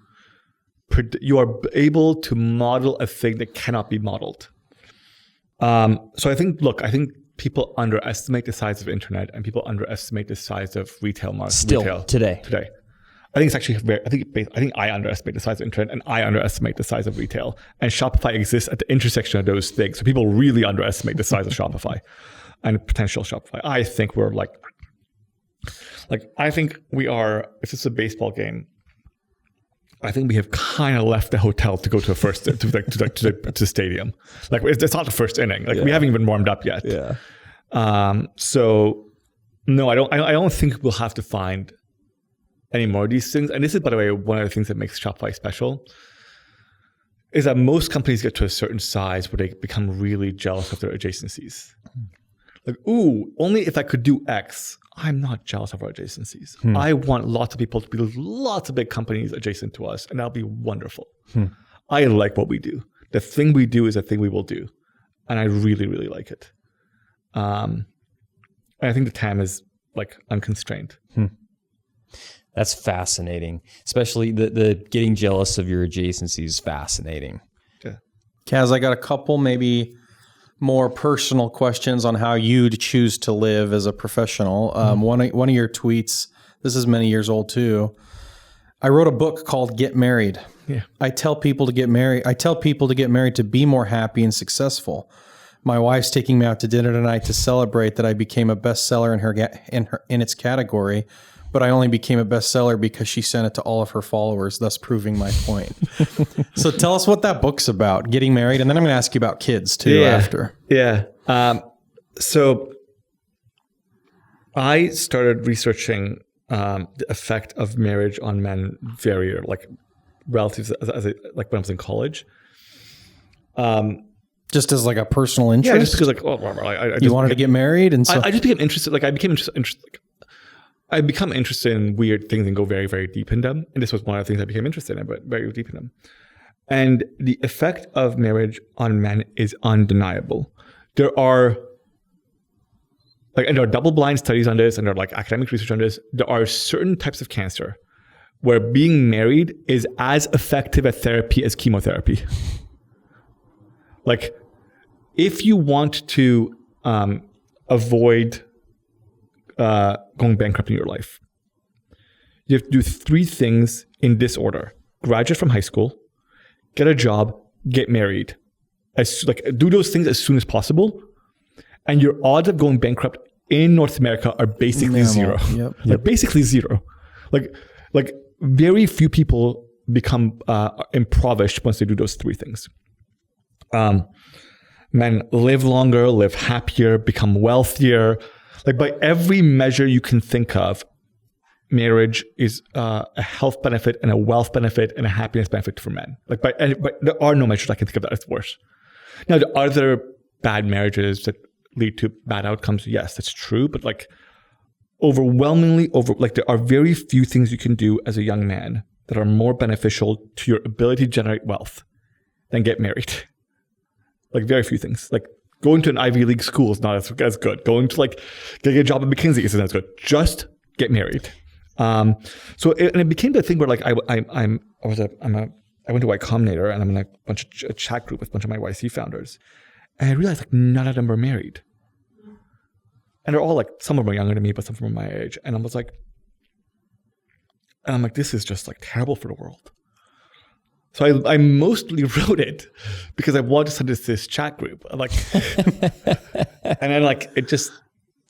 model a thing that cannot be modeled. So I think people underestimate the size of internet and people underestimate the size of retail market. Today. I think it's actually I think I underestimate the size of internet and I underestimate the size of retail. And Shopify exists at the intersection of those things. So people really underestimate the size of Shopify and potential Shopify. I think we're I think we are, if it's a baseball game, I think we have kind of left the hotel to go to the stadium. Like it's not the first inning. Like we haven't even warmed up yet. Yeah. So no, I don't think we'll have to find any more of these things. And this is, by the way, one of the things that makes Shopify special is that most companies get to a certain size where they become really jealous of their adjacencies. Like, ooh, only if I could do X. I'm not jealous of our adjacencies. I want lots of people to build lots of big companies adjacent to us, and that'll be wonderful. I like what we do. The thing we do is a thing we will do, and I really, really like it. And I think the TAM is like unconstrained. That's fascinating. Especially the getting jealous of your adjacencies is fascinating. Yeah. Kaz, I got a couple maybe more personal questions on how you choose to live as a professional. One of your tweets, this is many years old too. I wrote a book called Get Married. Yeah. I tell people to get married to be more happy and successful. My wife's taking me out to dinner tonight to celebrate that I became a bestseller in its category, but I only became a bestseller because she sent it to all of her followers, thus proving my point. So tell us what that book's about, getting married, and then I'm going to ask you about kids too after. Yeah. So I started researching the effect of marriage on men very relative as when I was in college. Do Just as like a personal interest? Yeah, just because like, you wanted to get married? And so I just became interested. Like I became interested. I become interested in weird things and go very, very deep in them. And this was one of the things I became interested in, but very deep in them. And the effect of marriage on men is undeniable. There are double-blind studies on this, and there are like academic research on this. There are certain types of cancer where being married is as effective at therapy as chemotherapy. Like, if you want to avoid going bankrupt in your life, you have to do 3 things in this order: graduate from high school, get a job, get married. Do those things as soon as possible, and your odds of going bankrupt in North America are basically zero. Yep. Basically zero. Like very few people become impoverished once they do those 3 things. Men live longer, live happier, become wealthier. Like by every measure you can think of, marriage is a health benefit and a wealth benefit and a happiness benefit for men. But there are no measures I can think of that is worse. Now, there are other bad marriages that lead to bad outcomes. Yes, that's true. But like overwhelmingly there are very few things you can do as a young man that are more beneficial to your ability to generate wealth than get married. Like very few things. Like going to an Ivy League school is not as good. Going to like getting a job at McKinsey isn't as good. Just get married. So it became the thing where like I went to Y Combinator, and I'm in a chat group with a bunch of my YC founders, and I realized like none of them were married, and they're all like, some of them are younger than me, but some of them are my age, and I'm like, this is just like terrible for the world. So I mostly wrote it because I wanted to send it to this chat group, and then like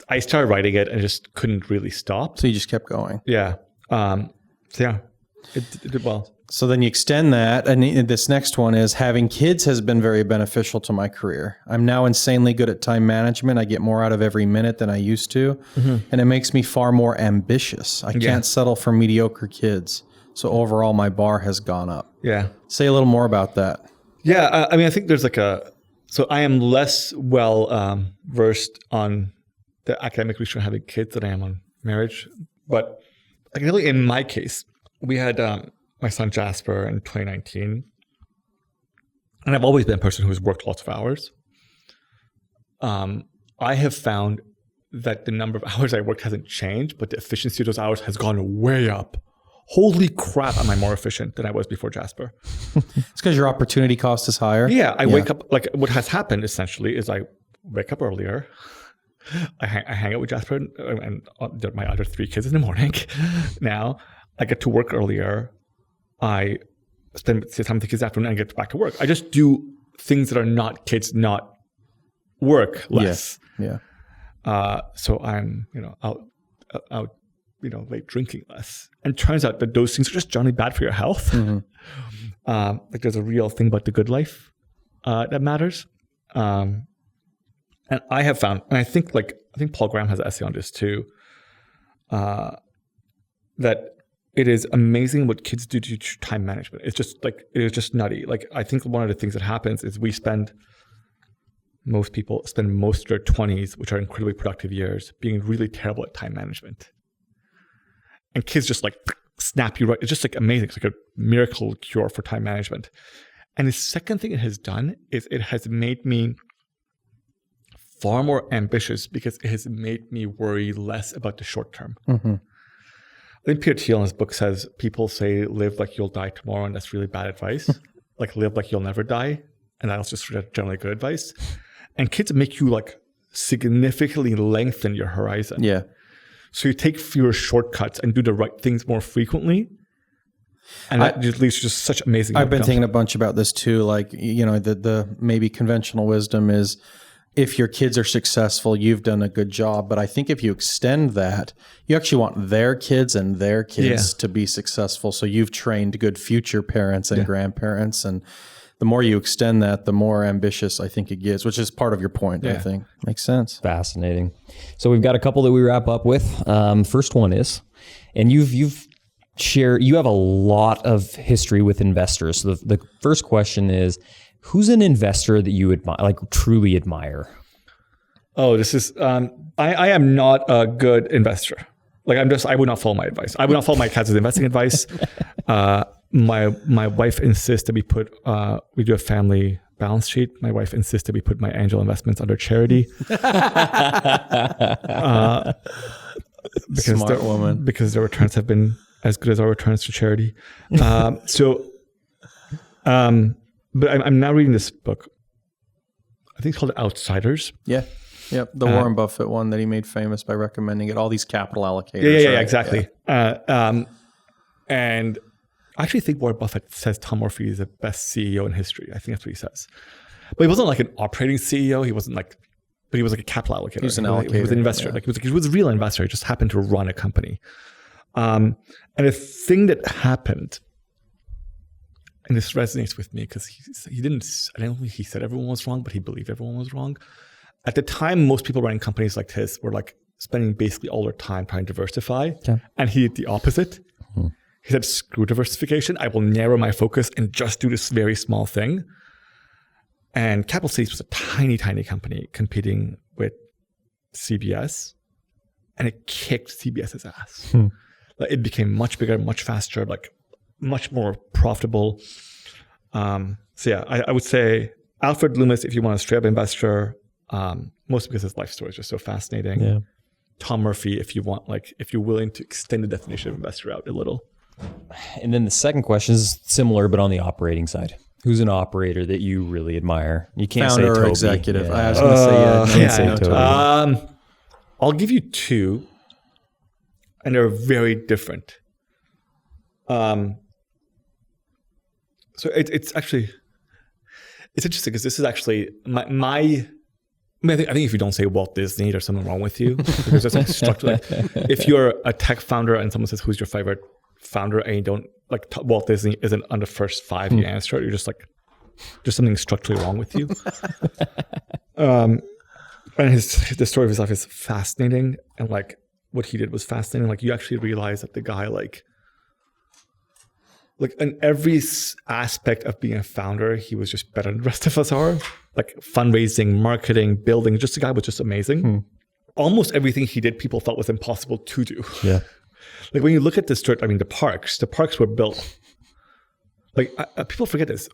I started writing it and just couldn't really stop. So you just kept going. Yeah. It did well. So then you extend that, and this next one is, having kids has been very beneficial to my career. I'm now insanely good at time management. I get more out of every minute than I used to, and it makes me far more ambitious. I can't settle for mediocre kids. So overall, my bar has gone up. Yeah. Say a little more about that. Yeah. I think there's so I am less well versed on the academic research on having kids than I am on marriage. But really, in my case, we had my son Jasper in 2019. And I've always been a person who has worked lots of hours. I have found that the number of hours I worked hasn't changed, but the efficiency of those hours has gone way up. Holy crap, am I more efficient than I was before Jasper? It's because your opportunity cost is higher. Yeah, I wake up, like what has happened essentially is I wake up earlier. I hang out with Jasper and my other 3 kids in the morning. Now I get to work earlier. I spend time with the kids afternoon and get back to work. I just do things that are not kids, not work less. Yeah. So I'm, out, late drinking less. And turns out that those things are just generally bad for your health. Like there's a real thing about the good life that matters. And I have found, and I think Paul Graham has an essay on this too, that it is amazing what kids do to time management. It's just it is just nutty. Like I think one of the things that happens is most people spend most of their 20s, which are incredibly productive years, being really terrible at time management. And kids just snap you right. It's just amazing. It's like a miracle cure for time management. And the second thing it has done is it has made me far more ambitious because it has made me worry less about the short term. I think Peter Thiel in his book says people say live like you'll die tomorrow, and that's really bad advice. Like live like you'll never die, and that's just generally good advice. And kids make you significantly lengthen your horizon. Yeah. So you take fewer shortcuts and do the right things more frequently. And that just leads to just such amazing I've been thinking a bunch about this too. The maybe conventional wisdom is, if your kids are successful, you've done a good job. But I think if you extend that, you actually want their kids and their kids to be successful. So you've trained good future parents and grandparents. And the more you extend that, the more ambitious I think it gets, which is part of your point, I think. Makes sense. Fascinating. So we've got a couple that we wrap up with. First one is, and you have a lot of history with investors. So the first question is, Who's an investor that you admire, like truly admire? Oh, this is, I am not a good investor. Like I would not follow my advice. I would not follow my Kaz's investing advice. My wife insists that we do a family balance sheet. My wife insists that we put my angel investments under charity. Smart woman. Because their returns have been as good as our returns to charity. But I'm now reading this book. I think it's called Outsiders. Yeah. Yep. The Warren Buffett one that he made famous by recommending it. All these capital allocators. Yeah, right? exactly. Yeah. And I actually think Warren Buffett says Tom Murphy is the best CEO in history. I think that's what he says. But he wasn't like an operating CEO. He wasn't like, but he was like a capital allocator. He was an allocator. He was an investor. Yeah. He was a real investor. He just happened to run a company. And the thing that happened, and this resonates with me because I don't think he said everyone was wrong, but he believed everyone was wrong. At the time, most people running companies like his were like spending basically all their time trying to diversify. Okay. And he did the opposite. Hmm. He said, screw diversification. I will narrow my focus and just do this very small thing. And Capital Cities was a tiny, tiny company competing with CBS. And it kicked CBS's ass. Hmm. Like it became much bigger, much faster, like much more profitable. So yeah, I would say Alfred Loomis, if you want a straight up investor, mostly because his life story is just so fascinating. Yeah. Tom Murphy, if you're willing to extend the definition of investor out a little. And then the second question is similar, but on the operating side. Who's an operator that you really admire? You can't Founder say Toby. Or executive. Yeah. I was going to say, Toby. I'll give you two, and they're very different. So it's actually, it's interesting because this is actually I think if you don't say Walt Disney, there's something wrong with you. Because there's like structure. Like, if you're a tech founder and someone says, who's your favorite founder, and you don't like Walt Disney isn't on the first five you answer, you're just like, there's something structurally wrong with you. And the story of his life is fascinating. And like what he did was fascinating. Like you actually realize that the guy like in every aspect of being a founder, he was just better than the rest of us are. Like fundraising, marketing, building, just the guy was just amazing. Almost everything he did, people felt was impossible to do. Yeah. Like when you look at the parks were built. Like people forget this.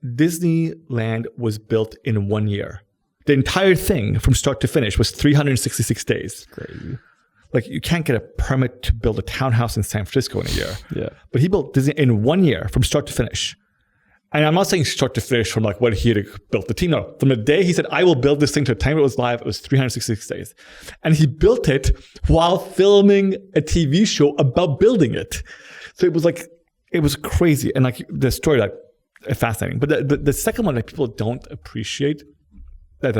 Disneyland was built in 1 year. The entire thing from start to finish was 366 days. Crazy. Like you can't get a permit to build a townhouse in San Francisco in a year. Yeah. But he built Disney in 1 year from start to finish. And I'm not saying start to finish from like when he had built the team. No, from the day he said, I will build this thing to the time it was live, it was 366 days. And he built it while filming a TV show about building it. So it was crazy. And like the story, like fascinating. But the second one that people don't appreciate, so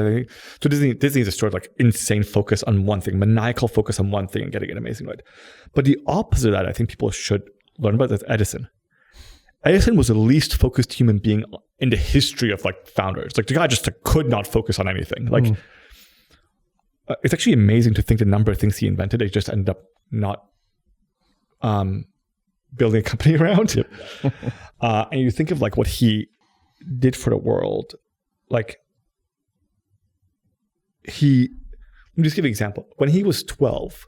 Disney is a story of like insane focus on one thing, maniacal focus on one thing and getting it amazing right. But the opposite of that, I think people should learn about is Edison. Edison was the least focused human being in the history of like founders. Like the guy just like, could not focus on anything. Like it's actually amazing to think the number of things he invented, he just ended up not building a company around. Yep. And you think of like what he did for the world, like let me just give you an example. When he was 12,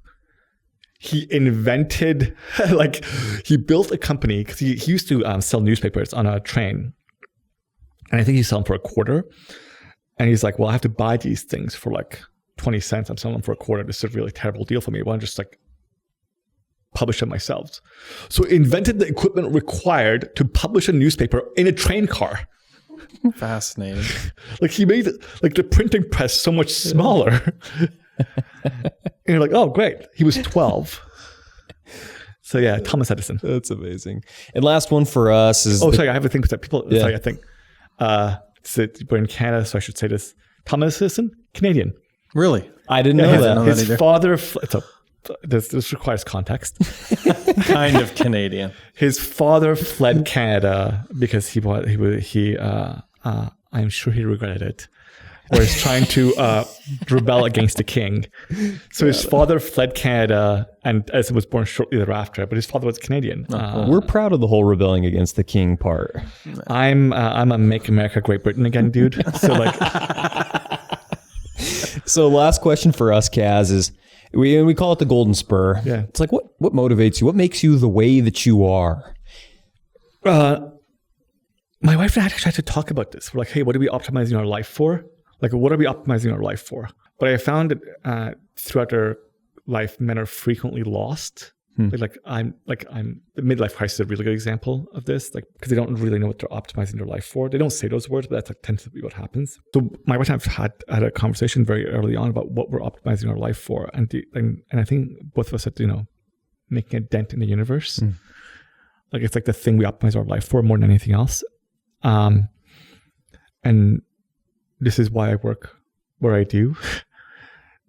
he invented, like he built a company because he used to sell newspapers on a train. And I think he sold them for $0.25. And he's like, well, I have to buy these things for like 20 cents. I'm selling them for $0.25. This is a really terrible deal for me. Why don't I just like publish them myself? So he invented the equipment required to publish a newspaper in a train car. Fascinating. Like he made like the printing press so much smaller. And you're like, oh, great. He was 12. So yeah, Thomas Edison. That's amazing. And last one for us is... sorry, I have a thing that people... Yeah. Sorry, I think... we're in Canada, so I should say this. Thomas Edison, Canadian. Really? I didn't know that. His father... This requires context. Kind of Canadian. His father fled Canada because I'm sure he regretted it. where he's trying to rebel against the king. So his father fled Canada, and Edison was born shortly thereafter, but his father was Canadian. We're proud of the whole rebelling against the king part. I'm a Make America Great Britain again dude. So like, so last question for us, Kaz, is we call it the golden spur. Yeah. It's like, what motivates you? What makes you the way that you are? My wife and I actually had to talk about this. We're like, hey, what are we optimizing our life for? Like, what are we optimizing our life for? But I found that throughout their life, men are frequently lost. The midlife crisis is a really good example of this, like, because they don't really know what they're optimizing their life for. They don't say those words, but that's like, tends to be what happens. So my wife and I have had a conversation very early on about what we're optimizing our life for, and I think both of us said, making a dent in the universe. Like, it's like the thing we optimize our life for more than anything else. And this is why I work where I do,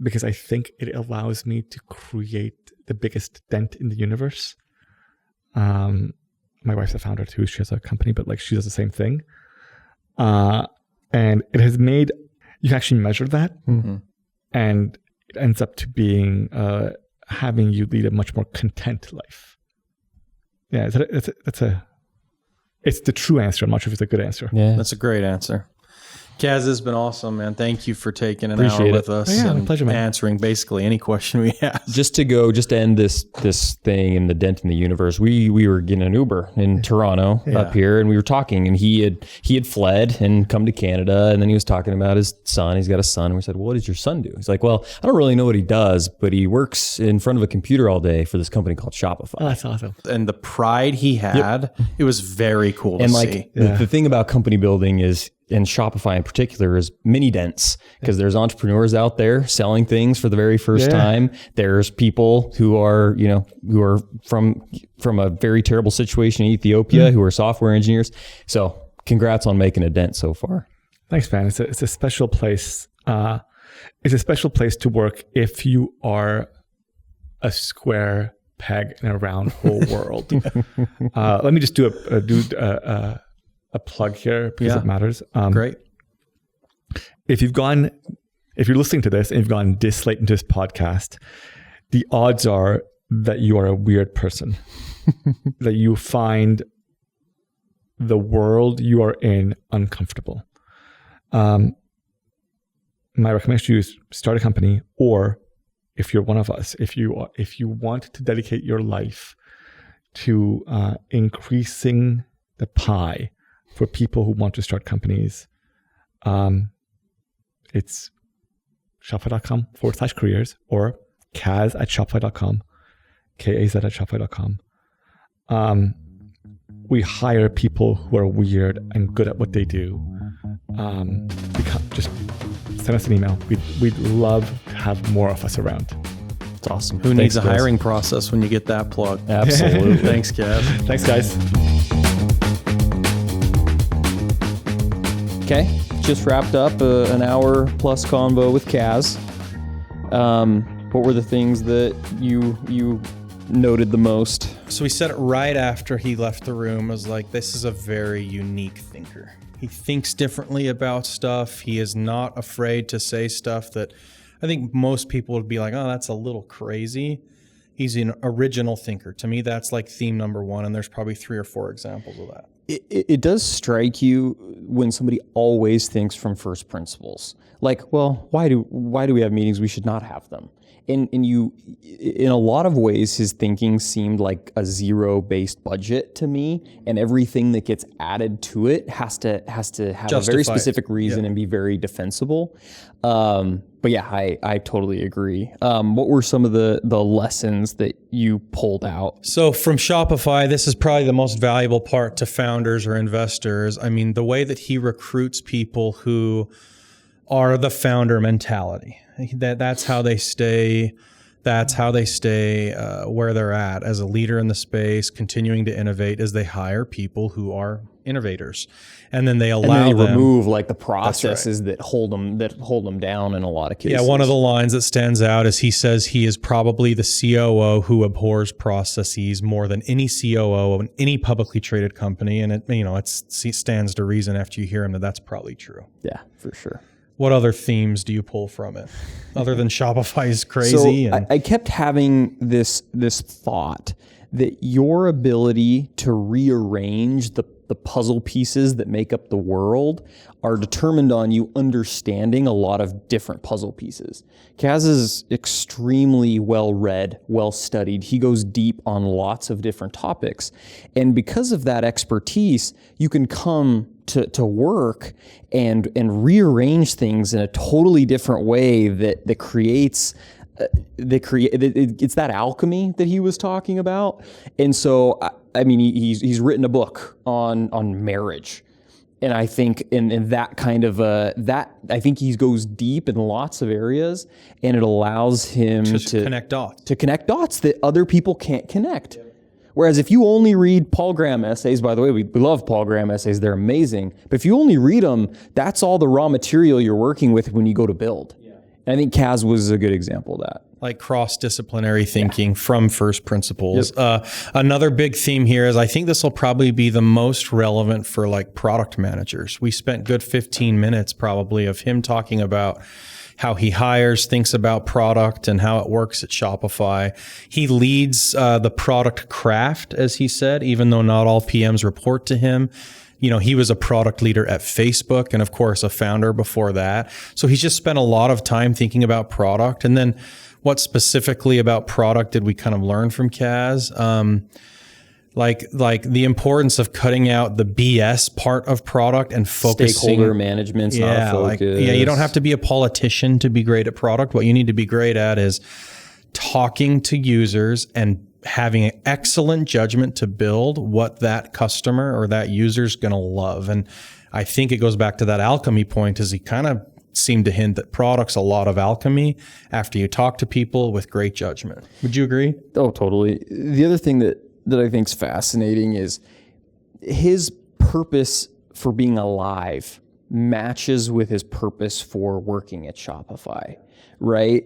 because I think it allows me to create the biggest dent in the universe. My wife's a founder too. She has a company, but like she does the same thing. And it has made, you can actually measure that. And it ends up to being, having you lead a much more content life. Yeah, it's the true answer. I'm not sure if it's a good answer. Yeah, that's a great answer. Kaz, has been awesome, man. Thank you for taking an hour with us and pleasure, man. Answering basically any question we have. Just to end this thing in the dent in the universe, we were getting an Uber in Toronto up here, and we were talking, and he had fled and come to Canada, and then he was talking about his son. He's got a son, and we said, well, what does your son do? He's like, well, I don't really know what he does, but he works in front of a computer all day for this company called Shopify. Oh, that's awesome. And the pride he had, it was very cool to see. The thing about company building is, and Shopify in particular, is mini dents, because there's entrepreneurs out there selling things for the very first time. There's people who are from a very terrible situation in Ethiopia who are software engineers. So congrats on making a dent so far. Thanks, man. It's a special place. It's a special place to work if you are a square peg in a round hole world. Let me just do a plug here because it matters. Great. If you're listening to this and you've gone this late into this podcast, the odds are that you are a weird person, that you find the world you are in uncomfortable. My recommendation to you is start a company, or if you're one of us, if you want to dedicate your life to increasing the pie for people who want to start companies, it's shopify.com/careers or kaz@shopify.com, KAZ@shopify.com. We hire people who are weird and good at what they do. Just send us an email. We'd love to have more of us around. It's awesome. Who needs a hiring process when you get that plug? Absolutely. Thanks, Kaz. Thanks, guys. Okay, just wrapped up an hour plus convo with Kaz. What were the things that you noted the most? So we said it right after he left the room. I was like, this is a very unique thinker. He thinks differently about stuff. He is not afraid to say stuff that I think most people would be like, oh, that's a little crazy. He's an original thinker. To me, that's like theme number one, and there's probably 3 or 4 examples of that. It does strike you when somebody always thinks from first principles. Like, well, why do we have meetings? We should not have them. And you, in a lot of ways, his thinking seemed like a zero-based budget to me, and everything that gets added to it has to have a very specific reason and be very defensible. But yeah, I totally agree. What were some of the lessons that you pulled out? So from Shopify, this is probably the most valuable part to founders or investors. I mean, the way that he recruits people who are the founder mentality. That's how they stay. That's how they stay where they're at as a leader in the space, continuing to innovate as they hire people who are innovators, and then they allow them remove like the processes that hold them down in a lot of cases. Yeah, one of the lines that stands out is he says he is probably the COO who abhors processes more than any COO of any publicly traded company, and it stands to reason after you hear him that that's probably true. Yeah, for sure. What other themes do you pull from it other than Shopify is crazy? So I kept having this thought that your ability to rearrange the puzzle pieces that make up the world are determined on you understanding a lot of different puzzle pieces. Kaz is extremely well-read, well-studied. He goes deep on lots of different topics. And because of that expertise, you can come to work and rearrange things in a totally different way that creates it's that alchemy that he was talking about. And so, I mean, he's written a book on marriage. And I think in that kind of I think he goes deep in lots of areas, and it allows him to connect dots that other people can't connect. Whereas if you only read Paul Graham essays, by the way, we love Paul Graham essays, they're amazing. But if you only read them, that's all the raw material you're working with when you go to build. And I think Kaz was a good example of that. Like cross-disciplinary thinking from first principles. Yep. Another big theme here is I think this will probably be the most relevant for like product managers. We spent good 15 minutes probably of him talking about how he hires, thinks about product and how it works at Shopify. He leads the product craft, as he said, even though not all PMs report to him. You know, he was a product leader at Facebook and of course a founder before that. So he's just spent a lot of time thinking about product. And then what specifically about product did we kind of learn from Kaz? Like the importance of cutting out the BS part of product and focusing. Stakeholder management's not a focus. You don't have to be a politician to be great at product. What you need to be great at is talking to users and having an excellent judgment to build what that customer or that user is going to love. And I think it goes back to that alchemy point, as he kind of seemed to hint that product's a lot of alchemy after you talk to people with great judgment. Would you agree? Oh, totally. The other thing that I think is fascinating is his purpose for being alive matches with his purpose for working at Shopify, right?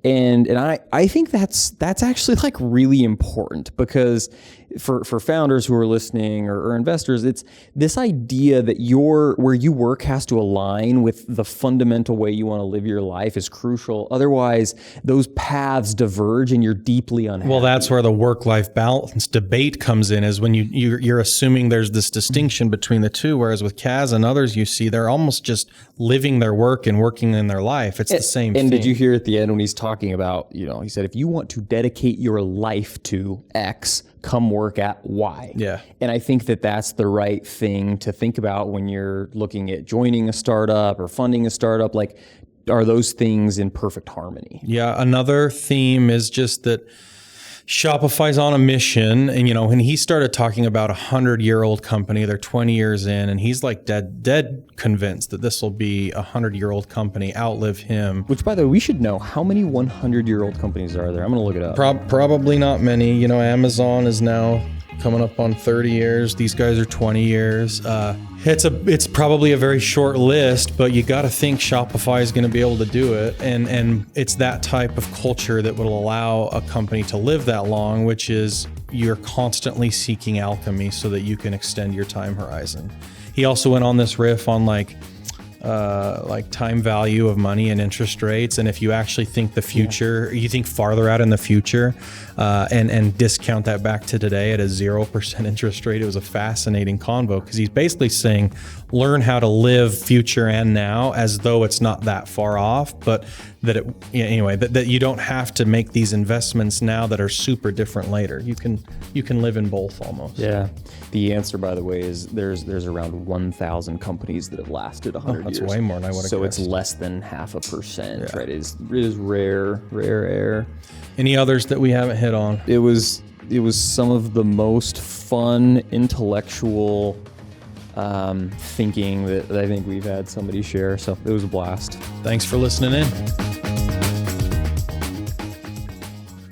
And I think that's actually like really important, because for founders who are listening or investors, it's this idea that where you work has to align with the fundamental way you want to live your life is crucial. Otherwise, those paths diverge and you're deeply unhappy. Well, that's where the work-life balance debate comes in, is when you're assuming there's this distinction between the two, whereas with Kaz and others you see, they're almost just living their work and working in their life. It's the same thing. And did you hear at the end when he's talking about, he said, if you want to dedicate your life to X, come work at Y. Yeah. And I think that that's the right thing to think about when you're looking at joining a startup or funding a startup. Like, are those things in perfect harmony? Yeah. Another theme is just that Shopify's on a mission, and when he started talking about 100-year-old company, they're 20 years in, and he's like dead convinced that this will be a 100-year-old company, outlive him. Which, by the way, we should know, how many 100-year-old companies are there? I'm going to look it up. Probably not many. Amazon is now coming up on 30 years. These guys are 20 years. It's probably a very short list, but you got to think Shopify is going to be able to do it. And it's that type of culture that will allow a company to live that long, which is you're constantly seeking alchemy so that you can extend your time horizon. He also went on this riff on like time value of money and interest rates. And if you actually think the future, you think farther out in the future, and discount that back to today at a 0% interest rate, it was a fascinating convo, because he's basically saying, learn how to live future and now as though it's not that far off, but that that you don't have to make these investments now that are super different later. You can live in both almost. Yeah. The answer, by the way, is there's around 1,000 companies that have lasted 100 years. That's way more than I would have guessed. So it's less than 0.5%, right? It is rare air. Any others that we haven't hit on? It was some of the most fun, intellectual thinking that I think we've had somebody share. So it was a blast. Thanks for listening in.